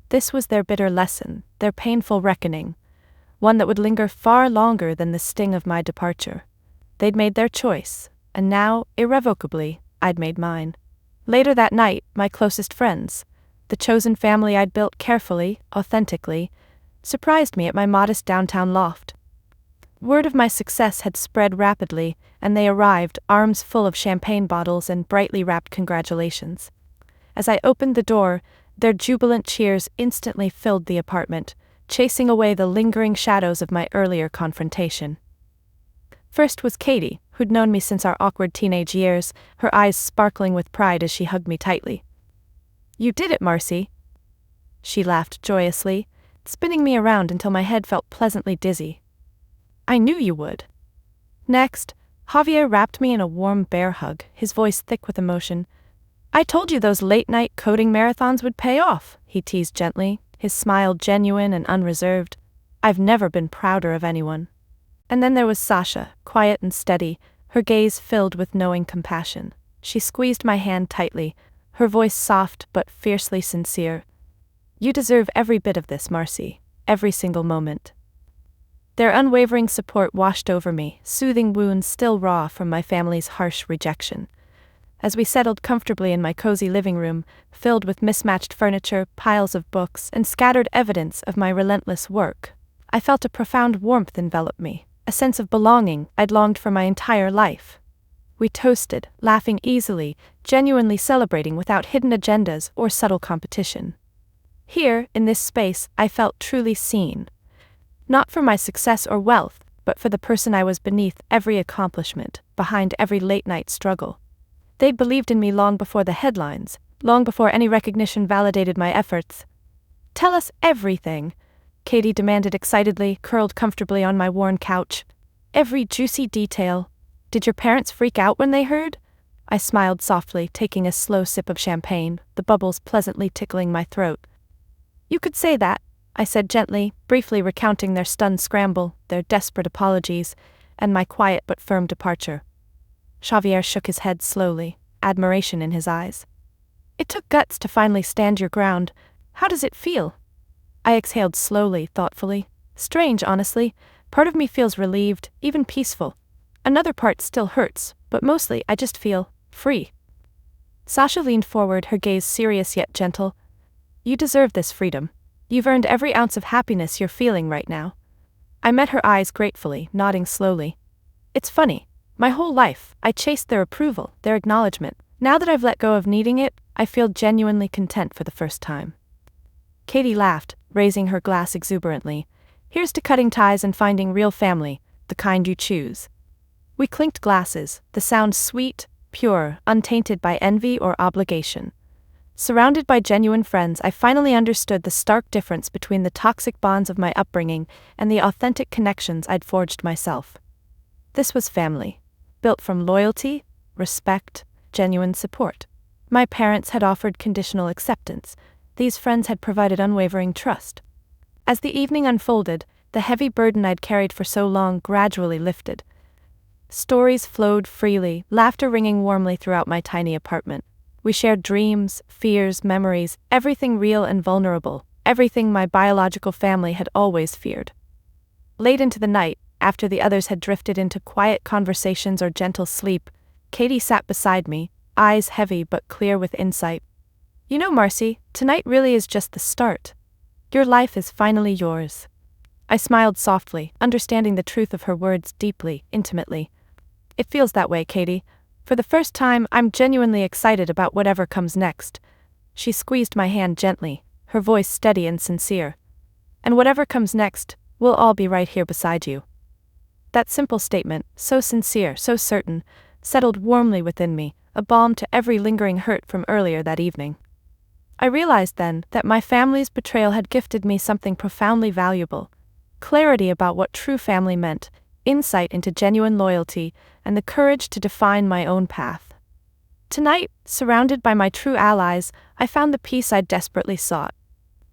This was their bitter lesson, their painful reckoning, one that would linger far longer than the sting of my departure. They'd made their choice, and now, irrevocably, I'd made mine. Later that night, my closest friends, the chosen family I'd built carefully, authentically, surprised me at my modest downtown loft. Word of my success had spread rapidly, and they arrived, arms full of champagne bottles and brightly wrapped congratulations. As I opened the door, their jubilant cheers instantly filled the apartment, chasing away the lingering shadows of my earlier confrontation. First was Katie, who'd known me since our awkward teenage years, her eyes sparkling with pride as she hugged me tightly. "You did it, Marcie." She laughed joyously, spinning me around until my head felt pleasantly dizzy. "I knew you would." Next, Javier wrapped me in a warm bear hug, his voice thick with emotion. "I told you those late-night coding marathons would pay off," he teased gently, his smile genuine and unreserved. "I've never been prouder of anyone." And then there was Sasha, quiet and steady, her gaze filled with knowing compassion. She squeezed my hand tightly, her voice soft but fiercely sincere. "You deserve every bit of this, Marcie, every single moment." Their unwavering support washed over me, soothing wounds still raw from my family's harsh rejection. As we settled comfortably in my cozy living room, filled with mismatched furniture, piles of books, and scattered evidence of my relentless work, I felt a profound warmth envelop me, a sense of belonging I'd longed for my entire life. We toasted, laughing easily, genuinely celebrating without hidden agendas or subtle competition. Here, in this space, I felt truly seen. Not for my success or wealth, but for the person I was beneath every accomplishment, behind every late-night struggle. They believed in me long before the headlines, long before any recognition validated my efforts. "Tell us everything," Katie demanded excitedly, curled comfortably on my worn couch. "Every juicy detail. Did your parents freak out when they heard?" I smiled softly, taking a slow sip of champagne, the bubbles pleasantly tickling my throat. "You could say that," I said gently, briefly recounting their stunned scramble, their desperate apologies, and my quiet but firm departure. Xavier shook his head slowly, admiration in his eyes. "It took guts to finally stand your ground. How does it feel?" I exhaled slowly, thoughtfully. Strange, honestly. Part of me feels relieved, even peaceful. Another part still hurts, but mostly I just feel free. Sasha leaned forward, her gaze serious yet gentle. "You deserve this freedom. You've earned every ounce of happiness you're feeling right now." I met her eyes gratefully, nodding slowly. "It's funny. My whole life, I chased their approval, their acknowledgement. Now that I've let go of needing it, I feel genuinely content for the first time." Katie laughed, raising her glass exuberantly. "Here's to cutting ties and finding real family, the kind you choose." We clinked glasses, the sound sweet, pure, untainted by envy or obligation. Surrounded by genuine friends, I finally understood the stark difference between the toxic bonds of my upbringing and the authentic connections I'd forged myself. This was family, built from loyalty, respect, genuine support. My parents had offered conditional acceptance. These friends had provided unwavering trust. As the evening unfolded, the heavy burden I'd carried for so long gradually lifted. Stories flowed freely, laughter ringing warmly throughout my tiny apartment. We shared dreams, fears, memories, everything real and vulnerable, everything my biological family had always feared. Late into the night, after the others had drifted into quiet conversations or gentle sleep, Katie sat beside me, eyes heavy but clear with insight. "You know, Marcie, tonight really is just the start. Your life is finally yours." I smiled softly, understanding the truth of her words deeply, intimately. "It feels that way, Katie. For the first time, I'm genuinely excited about whatever comes next." She squeezed my hand gently, her voice steady and sincere. "And whatever comes next, we'll all be right here beside you." That simple statement, so sincere, so certain, settled warmly within me, a balm to every lingering hurt from earlier that evening. I realized then that my family's betrayal had gifted me something profoundly valuable: clarity about what true family meant, insight into genuine loyalty, and the courage to define my own path. Tonight, surrounded by my true allies, I found the peace I'd desperately sought.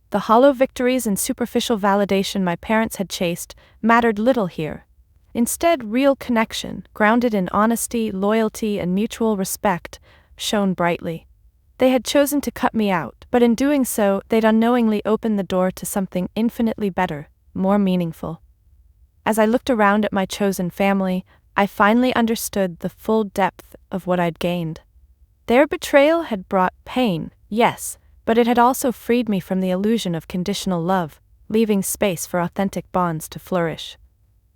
The hollow victories and superficial validation my parents had chased mattered little here. Instead, real connection, grounded in honesty, loyalty, and mutual respect, shone brightly. They had chosen to cut me out, but in doing so, they'd unknowingly opened the door to something infinitely better, more meaningful. As I looked around at my chosen family, I finally understood the full depth of what I'd gained. Their betrayal had brought pain, yes, but it had also freed me from the illusion of conditional love, leaving space for authentic bonds to flourish.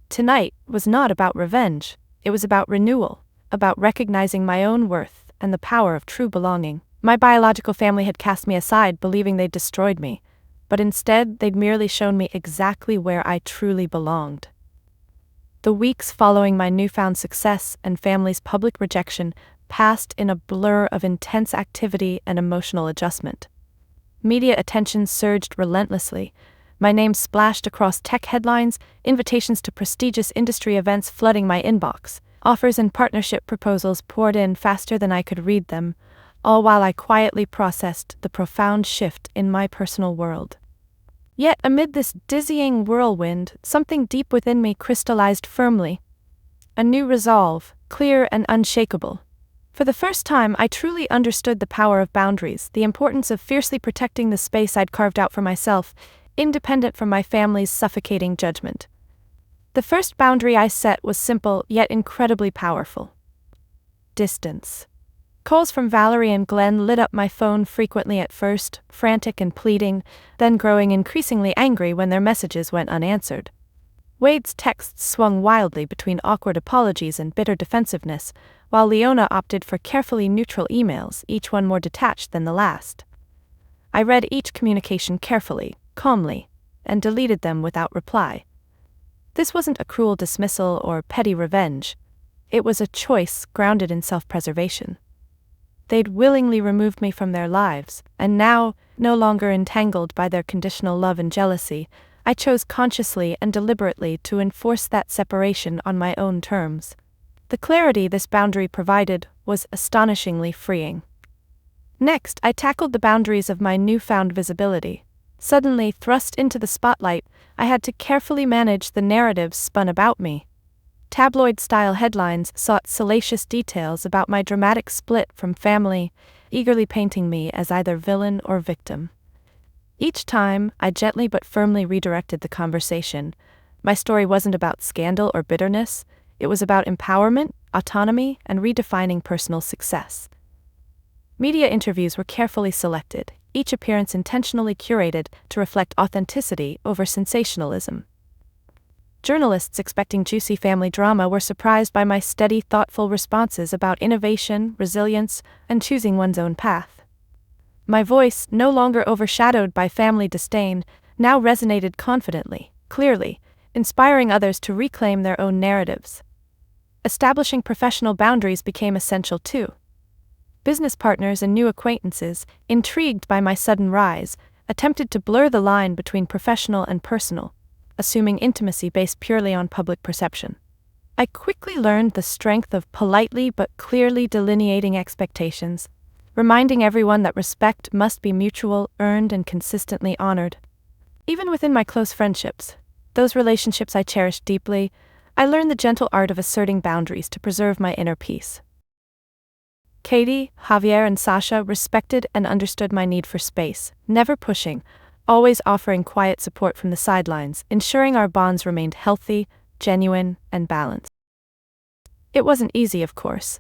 Tonight was not about revenge, it was about renewal, about recognizing my own worth and the power of true belonging. My biological family had cast me aside, believing they'd destroyed me, but instead they'd merely shown me exactly where I truly belonged. The weeks following my newfound success and family's public rejection passed in a blur of intense activity and emotional adjustment. Media attention surged relentlessly. My name splashed across tech headlines, invitations to prestigious industry events flooding my inbox, offers and partnership proposals poured in faster than I could read them, all while I quietly processed the profound shift in my personal world. Yet amid this dizzying whirlwind, something deep within me crystallized firmly. A new resolve, clear and unshakable. For the first time, I truly understood the power of boundaries, the importance of fiercely protecting the space I'd carved out for myself, independent from my family's suffocating judgment. The first boundary I set was simple, yet incredibly powerful. Distance. Calls from Valerie and Glenn lit up my phone frequently at first, frantic and pleading, then growing increasingly angry when their messages went unanswered. Wade's texts swung wildly between awkward apologies and bitter defensiveness, while Leona opted for carefully neutral emails, each one more detached than the last. I read each communication carefully, calmly, and deleted them without reply. This wasn't a cruel dismissal or petty revenge. It was a choice grounded in self-preservation. They'd willingly removed me from their lives, and now, no longer entangled by their conditional love and jealousy, I chose consciously and deliberately to enforce that separation on my own terms. The clarity this boundary provided was astonishingly freeing. Next, I tackled the boundaries of my newfound visibility. Suddenly thrust into the spotlight, I had to carefully manage the narratives spun about me. Tabloid-style headlines sought salacious details about my dramatic split from family, eagerly painting me as either villain or victim. Each time, I gently but firmly redirected the conversation. My story wasn't about scandal or bitterness, it was about empowerment, autonomy, and redefining personal success. Media interviews were carefully selected, each appearance intentionally curated to reflect authenticity over sensationalism. Journalists expecting juicy family drama were surprised by my steady, thoughtful responses about innovation, resilience, and choosing one's own path. My voice, no longer overshadowed by family disdain, now resonated confidently, clearly, inspiring others to reclaim their own narratives. Establishing professional boundaries became essential too. Business partners and new acquaintances, intrigued by my sudden rise, attempted to blur the line between professional and personal, assuming intimacy based purely on public perception. I quickly learned the strength of politely but clearly delineating expectations, reminding everyone that respect must be mutual, earned, and consistently honored. Even within my close friendships, those relationships I cherished deeply, I learned the gentle art of asserting boundaries to preserve my inner peace. Katie, Javier, and Sasha respected and understood my need for space, never pushing, always offering quiet support from the sidelines, ensuring our bonds remained healthy, genuine, and balanced. It wasn't easy, of course.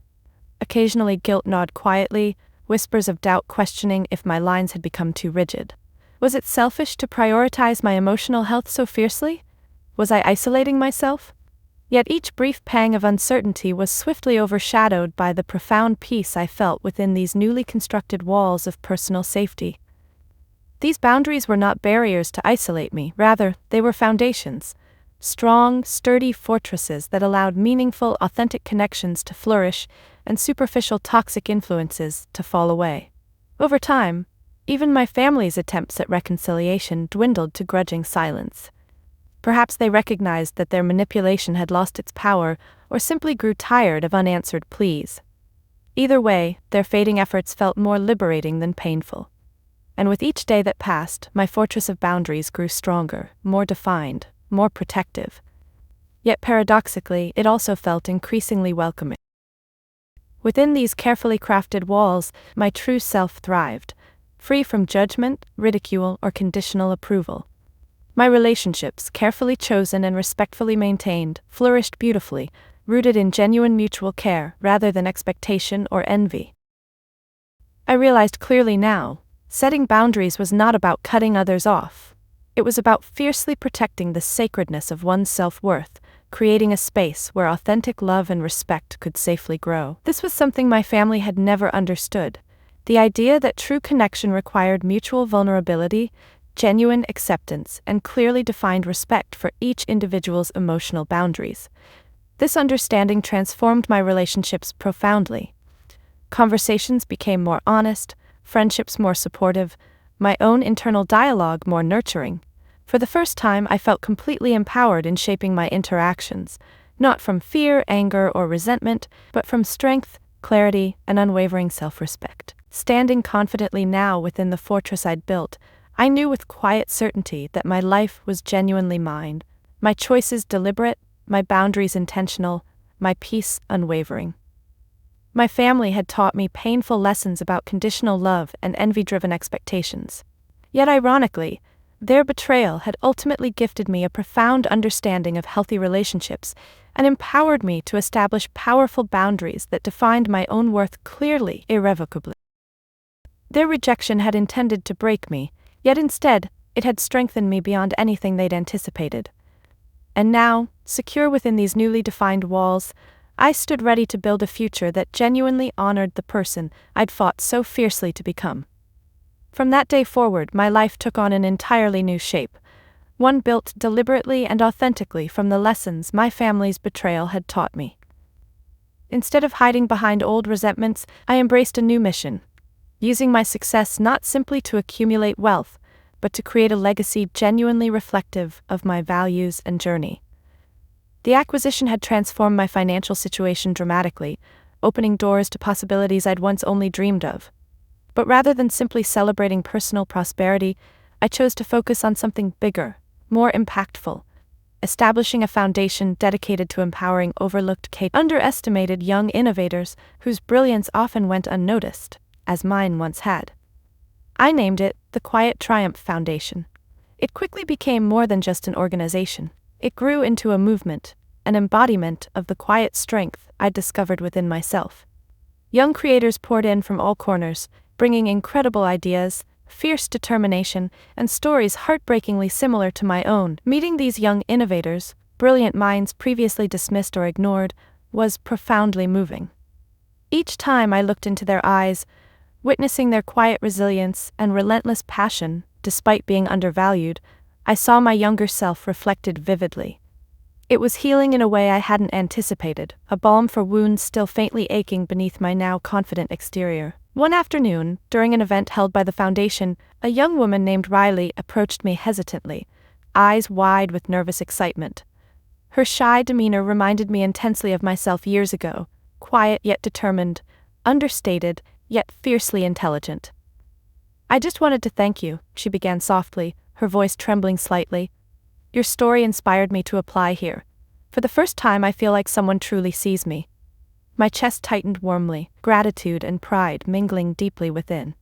Occasionally guilt gnawed quietly, whispers of doubt questioning if my lines had become too rigid. Was it selfish to prioritize my emotional health so fiercely? Was I isolating myself? Yet each brief pang of uncertainty was swiftly overshadowed by the profound peace I felt within these newly constructed walls of personal safety. These boundaries were not barriers to isolate me, rather, they were foundations. Strong, sturdy fortresses that allowed meaningful, authentic connections to flourish and superficial toxic influences to fall away. Over time, even my family's attempts at reconciliation dwindled to grudging silence. Perhaps they recognized that their manipulation had lost its power, or simply grew tired of unanswered pleas. Either way, their fading efforts felt more liberating than painful. And with each day that passed, my fortress of boundaries grew stronger, more defined, more protective. Yet paradoxically, it also felt increasingly welcoming. Within these carefully crafted walls, my true self thrived, free from judgment, ridicule, or conditional approval. My relationships, carefully chosen and respectfully maintained, flourished beautifully, rooted in genuine mutual care rather than expectation or envy. I realized clearly now, setting boundaries was not about cutting others off. It It was about fiercely protecting the sacredness of one's self-worth, creating a space where authentic love and respect could safely grow. This was something my family had never understood. The idea that true connection required mutual vulnerability, genuine acceptance, and clearly defined respect for each individual's emotional boundaries. This understanding transformed my relationships profoundly. Conversations became more honest, friendships more supportive, my own internal dialogue more nurturing. For the first time, I felt completely empowered in shaping my interactions, not from fear, anger, or resentment, but from strength, clarity, and unwavering self-respect. Standing confidently now within the fortress I'd built, I knew with quiet certainty that my life was genuinely mine, my choices deliberate, my boundaries intentional, my peace unwavering. My family had taught me painful lessons about conditional love and envy-driven expectations. Yet ironically, their betrayal had ultimately gifted me a profound understanding of healthy relationships and empowered me to establish powerful boundaries that defined my own worth clearly, irrevocably. Their rejection had intended to break me, yet instead, it had strengthened me beyond anything they'd anticipated. And now, secure within these newly defined walls, I stood ready to build a future that genuinely honored the person I'd fought so fiercely to become. From that day forward, my life took on an entirely new shape, one built deliberately and authentically from the lessons my family's betrayal had taught me. Instead of hiding behind old resentments, I embraced a new mission, using my success not simply to accumulate wealth, but to create a legacy genuinely reflective of my values and journey. The acquisition had transformed my financial situation dramatically, opening doors to possibilities I'd once only dreamed of. But rather than simply celebrating personal prosperity, I chose to focus on something bigger, more impactful, establishing a foundation dedicated to empowering overlooked, underestimated young innovators whose brilliance often went unnoticed, as mine once had. I named it the Quiet Triumph Foundation. It quickly became more than just an organization. It grew into a movement, an embodiment of the quiet strength I'd discovered within myself. Young creators poured in from all corners, bringing incredible ideas, fierce determination, and stories heartbreakingly similar to my own. Meeting these young innovators, brilliant minds previously dismissed or ignored, was profoundly moving. Each time I looked into their eyes, witnessing their quiet resilience and relentless passion, despite being undervalued, I saw my younger self reflected vividly. It was healing in a way I hadn't anticipated, a balm for wounds still faintly aching beneath my now confident exterior. One afternoon, during an event held by the foundation, a young woman named Riley approached me hesitantly, eyes wide with nervous excitement. Her shy demeanor reminded me intensely of myself years ago, quiet yet determined, understated yet fiercely intelligent. "I just wanted to thank you," she began softly, her voice trembling slightly. "Your story inspired me to apply here. For the first time I feel like someone truly sees me." My chest tightened warmly, gratitude and pride mingling deeply within.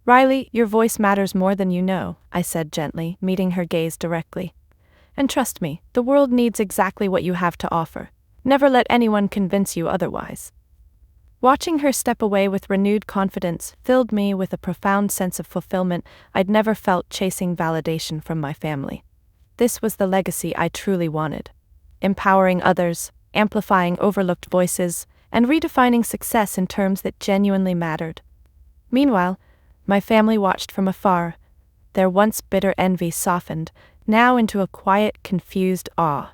"Riley, your voice matters more than you know," I said gently, meeting her gaze directly. "And trust me, the world needs exactly what you have to offer. Never let anyone convince you otherwise." Watching her step away with renewed confidence filled me with a profound sense of fulfillment I'd never felt chasing validation from my family. This was the legacy I truly wanted. Empowering others, amplifying overlooked voices, and redefining success in terms that genuinely mattered. Meanwhile, my family watched from afar, their once bitter envy softened, now into a quiet, confused awe.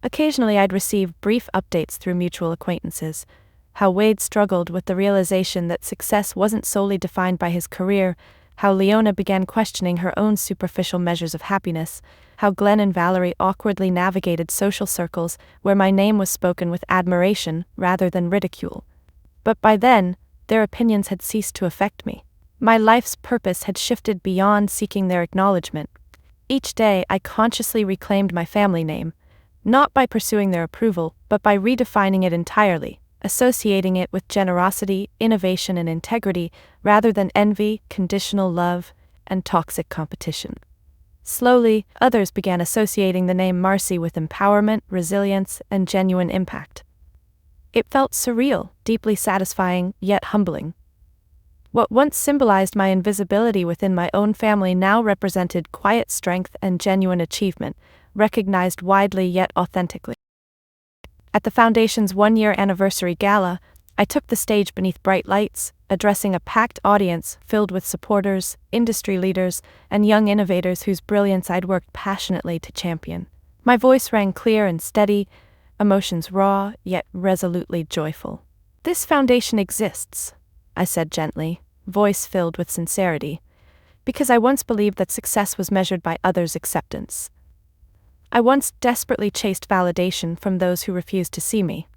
Occasionally I'd receive brief updates through mutual acquaintances, how Wade struggled with the realization that success wasn't solely defined by his career, how Leona began questioning her own superficial measures of happiness, how Glenn and Valerie awkwardly navigated social circles where my name was spoken with admiration rather than ridicule. But by then, their opinions had ceased to affect me. My life's purpose had shifted beyond seeking their acknowledgement. Each day I consciously reclaimed my family name, not by pursuing their approval, but by redefining it entirely, associating it with generosity, innovation, and integrity, rather than envy, conditional love, and toxic competition. Slowly, others began associating the name Marcie with empowerment, resilience, and genuine impact. It felt surreal, deeply satisfying, yet humbling. What once symbolized my invisibility within my own family now represented quiet strength and genuine achievement, recognized widely yet authentically. At the Foundation's one-year anniversary gala, I took the stage beneath bright lights, addressing a packed audience filled with supporters, industry leaders, and young innovators whose brilliance I'd worked passionately to champion. My voice rang clear and steady, emotions raw yet resolutely joyful. "This foundation exists," I said gently, voice filled with sincerity, because I once believed that success was measured by others' acceptance. I once desperately chased validation from those who refused to see me.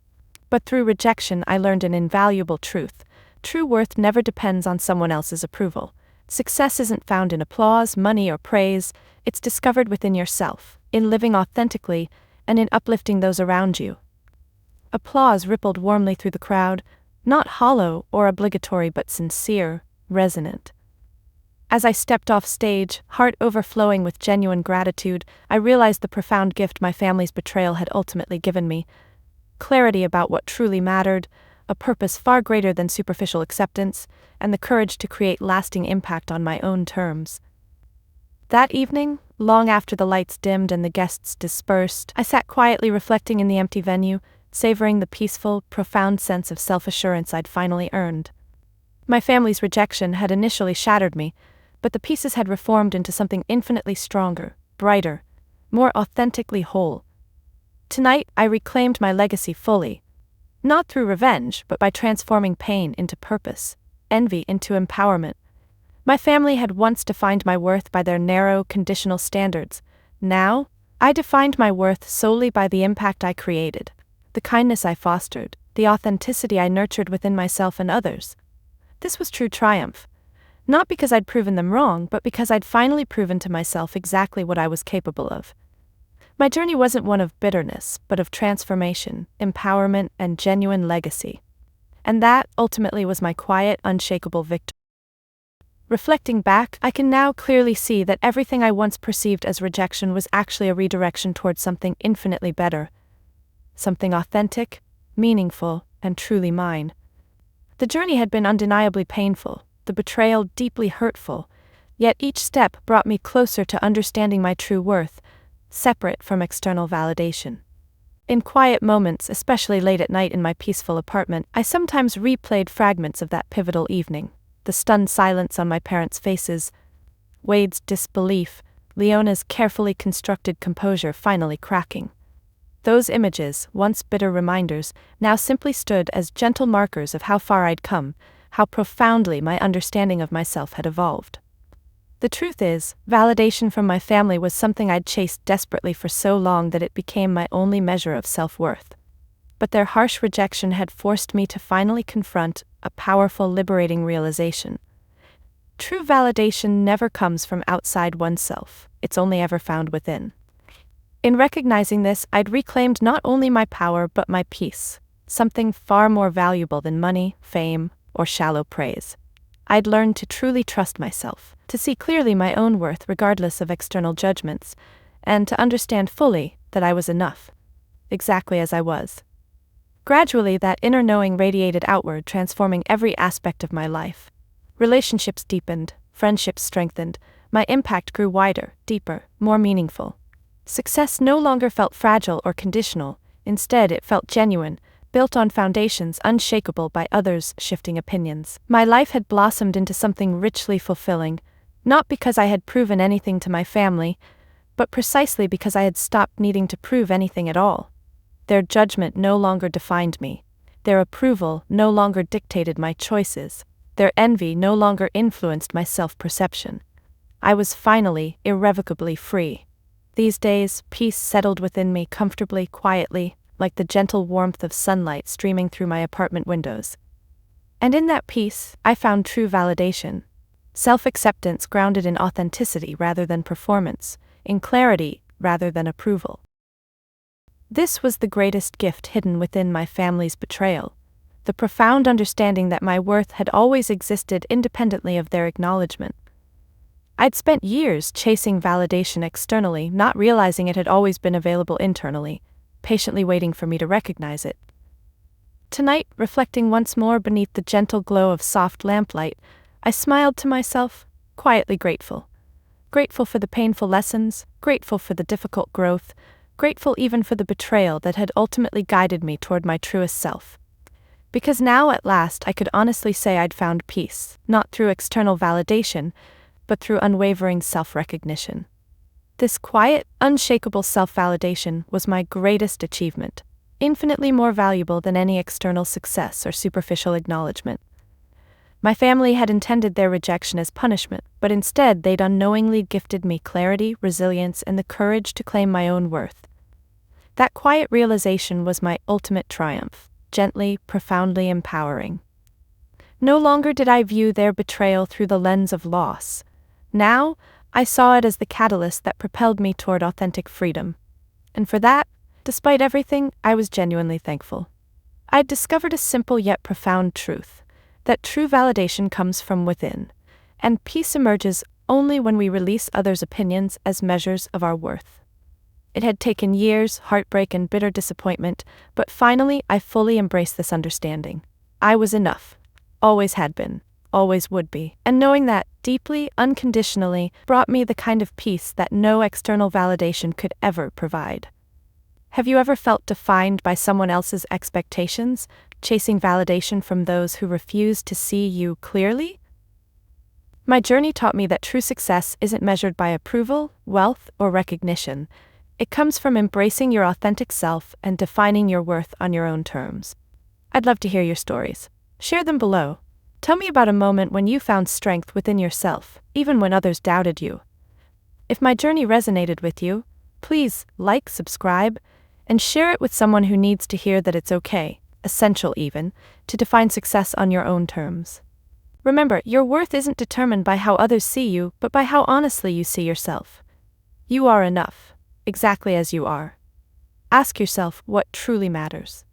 But through rejection I learned an invaluable truth. True worth never depends on someone else's approval. Success isn't found in applause, money, or praise. It's discovered within yourself, in living authentically, and in uplifting those around you. Applause rippled warmly through the crowd, not hollow or obligatory but sincere, resonant. As I stepped off stage, heart overflowing with genuine gratitude, I realized the profound gift my family's betrayal had ultimately given me. Clarity about what truly mattered, a purpose far greater than superficial acceptance, and the courage to create lasting impact on my own terms. That evening, long after the lights dimmed and the guests dispersed, I sat quietly reflecting in the empty venue, savoring the peaceful, profound sense of self-assurance I'd finally earned. My family's rejection had initially shattered me, but the pieces had reformed into something infinitely stronger, brighter, more authentically whole. Tonight, I reclaimed my legacy fully, not through revenge, but by transforming pain into purpose, envy into empowerment. My family had once defined my worth by their narrow, conditional standards. Now, I defined my worth solely by the impact I created, the kindness I fostered, the authenticity I nurtured within myself and others. This was true triumph. Not because I'd proven them wrong, but because I'd finally proven to myself exactly what I was capable of. My journey wasn't one of bitterness, but of transformation, empowerment, and genuine legacy. And that, ultimately, was my quiet, unshakable victory. Reflecting back, I can now clearly see that everything I once perceived as rejection was actually a redirection towards something infinitely better. Something authentic, meaningful, and truly mine. The journey had been undeniably painful, the betrayal deeply hurtful, yet each step brought me closer to understanding my true worth, separate from external validation. In quiet moments, especially late at night in my peaceful apartment, I sometimes replayed fragments of that pivotal evening, the stunned silence on my parents' faces, Wade's disbelief, Leona's carefully constructed composure finally cracking. Those images, once bitter reminders, now simply stood as gentle markers of how far I'd come, how profoundly my understanding of myself had evolved. The truth is, validation from my family was something I'd chased desperately for so long that it became my only measure of self-worth. But their harsh rejection had forced me to finally confront a powerful, liberating realization. True validation never comes from outside oneself, it's only ever found within. In recognizing this, I'd reclaimed not only my power but my peace, something far more valuable than money, fame, or shallow praise. I'd learned to truly trust myself, to see clearly my own worth regardless of external judgments, and to understand fully that I was enough, exactly as I was. Gradually, that inner knowing radiated outward, transforming every aspect of my life. Relationships deepened, friendships strengthened, my impact grew wider, deeper, more meaningful. Success no longer felt fragile or conditional, instead it felt genuine, built on foundations unshakable by others' shifting opinions. My life had blossomed into something richly fulfilling, not because I had proven anything to my family, but precisely because I had stopped needing to prove anything at all. Their judgment no longer defined me. Their approval no longer dictated my choices. Their envy no longer influenced my self-perception. I was finally, irrevocably free. These days, peace settled within me comfortably, quietly, like the gentle warmth of sunlight streaming through my apartment windows. And in that peace, I found true validation. Self-acceptance grounded in authenticity rather than performance, in clarity rather than approval. This was the greatest gift hidden within my family's betrayal, the profound understanding that my worth had always existed independently of their acknowledgement. I'd spent years chasing validation externally, not realizing it had always been available internally, patiently waiting for me to recognize it. Tonight, reflecting once more beneath the gentle glow of soft lamplight, I smiled to myself, quietly grateful. Grateful for the painful lessons, grateful for the difficult growth, grateful even for the betrayal that had ultimately guided me toward my truest self. Because now, at last, I could honestly say I'd found peace, not through external validation, but through unwavering self-recognition. This quiet, unshakable self-validation was my greatest achievement, infinitely more valuable than any external success or superficial acknowledgement. My family had intended their rejection as punishment, but instead they'd unknowingly gifted me clarity, resilience, and the courage to claim my own worth. That quiet realization was my ultimate triumph, gently, profoundly empowering. No longer did I view their betrayal through the lens of loss. Now, I saw it as the catalyst that propelled me toward authentic freedom. And for that, despite everything, I was genuinely thankful. I'd discovered a simple yet profound truth, that true validation comes from within, and peace emerges only when we release others' opinions as measures of our worth. It had taken years, heartbreak, and bitter disappointment, but finally I fully embraced this understanding. I was enough, always had been, always would be, and knowing that, deeply, unconditionally, brought me the kind of peace that no external validation could ever provide. Have you ever felt defined by someone else's expectations, chasing validation from those who refuse to see you clearly? My journey taught me that true success isn't measured by approval, wealth, or recognition. It comes from embracing your authentic self and defining your worth on your own terms. I'd love to hear your stories. Share them below. Tell me about a moment when you found strength within yourself, even when others doubted you. If my journey resonated with you, please like, subscribe, and share it with someone who needs to hear that it's okay, essential even, to define success on your own terms. Remember, your worth isn't determined by how others see you, but by how honestly you see yourself. You are enough, exactly as you are. Ask yourself what truly matters.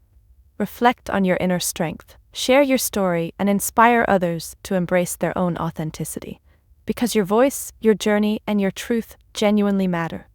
Reflect on your inner strength, share your story, and inspire others to embrace their own authenticity. Because your voice, your journey, and your truth genuinely matter.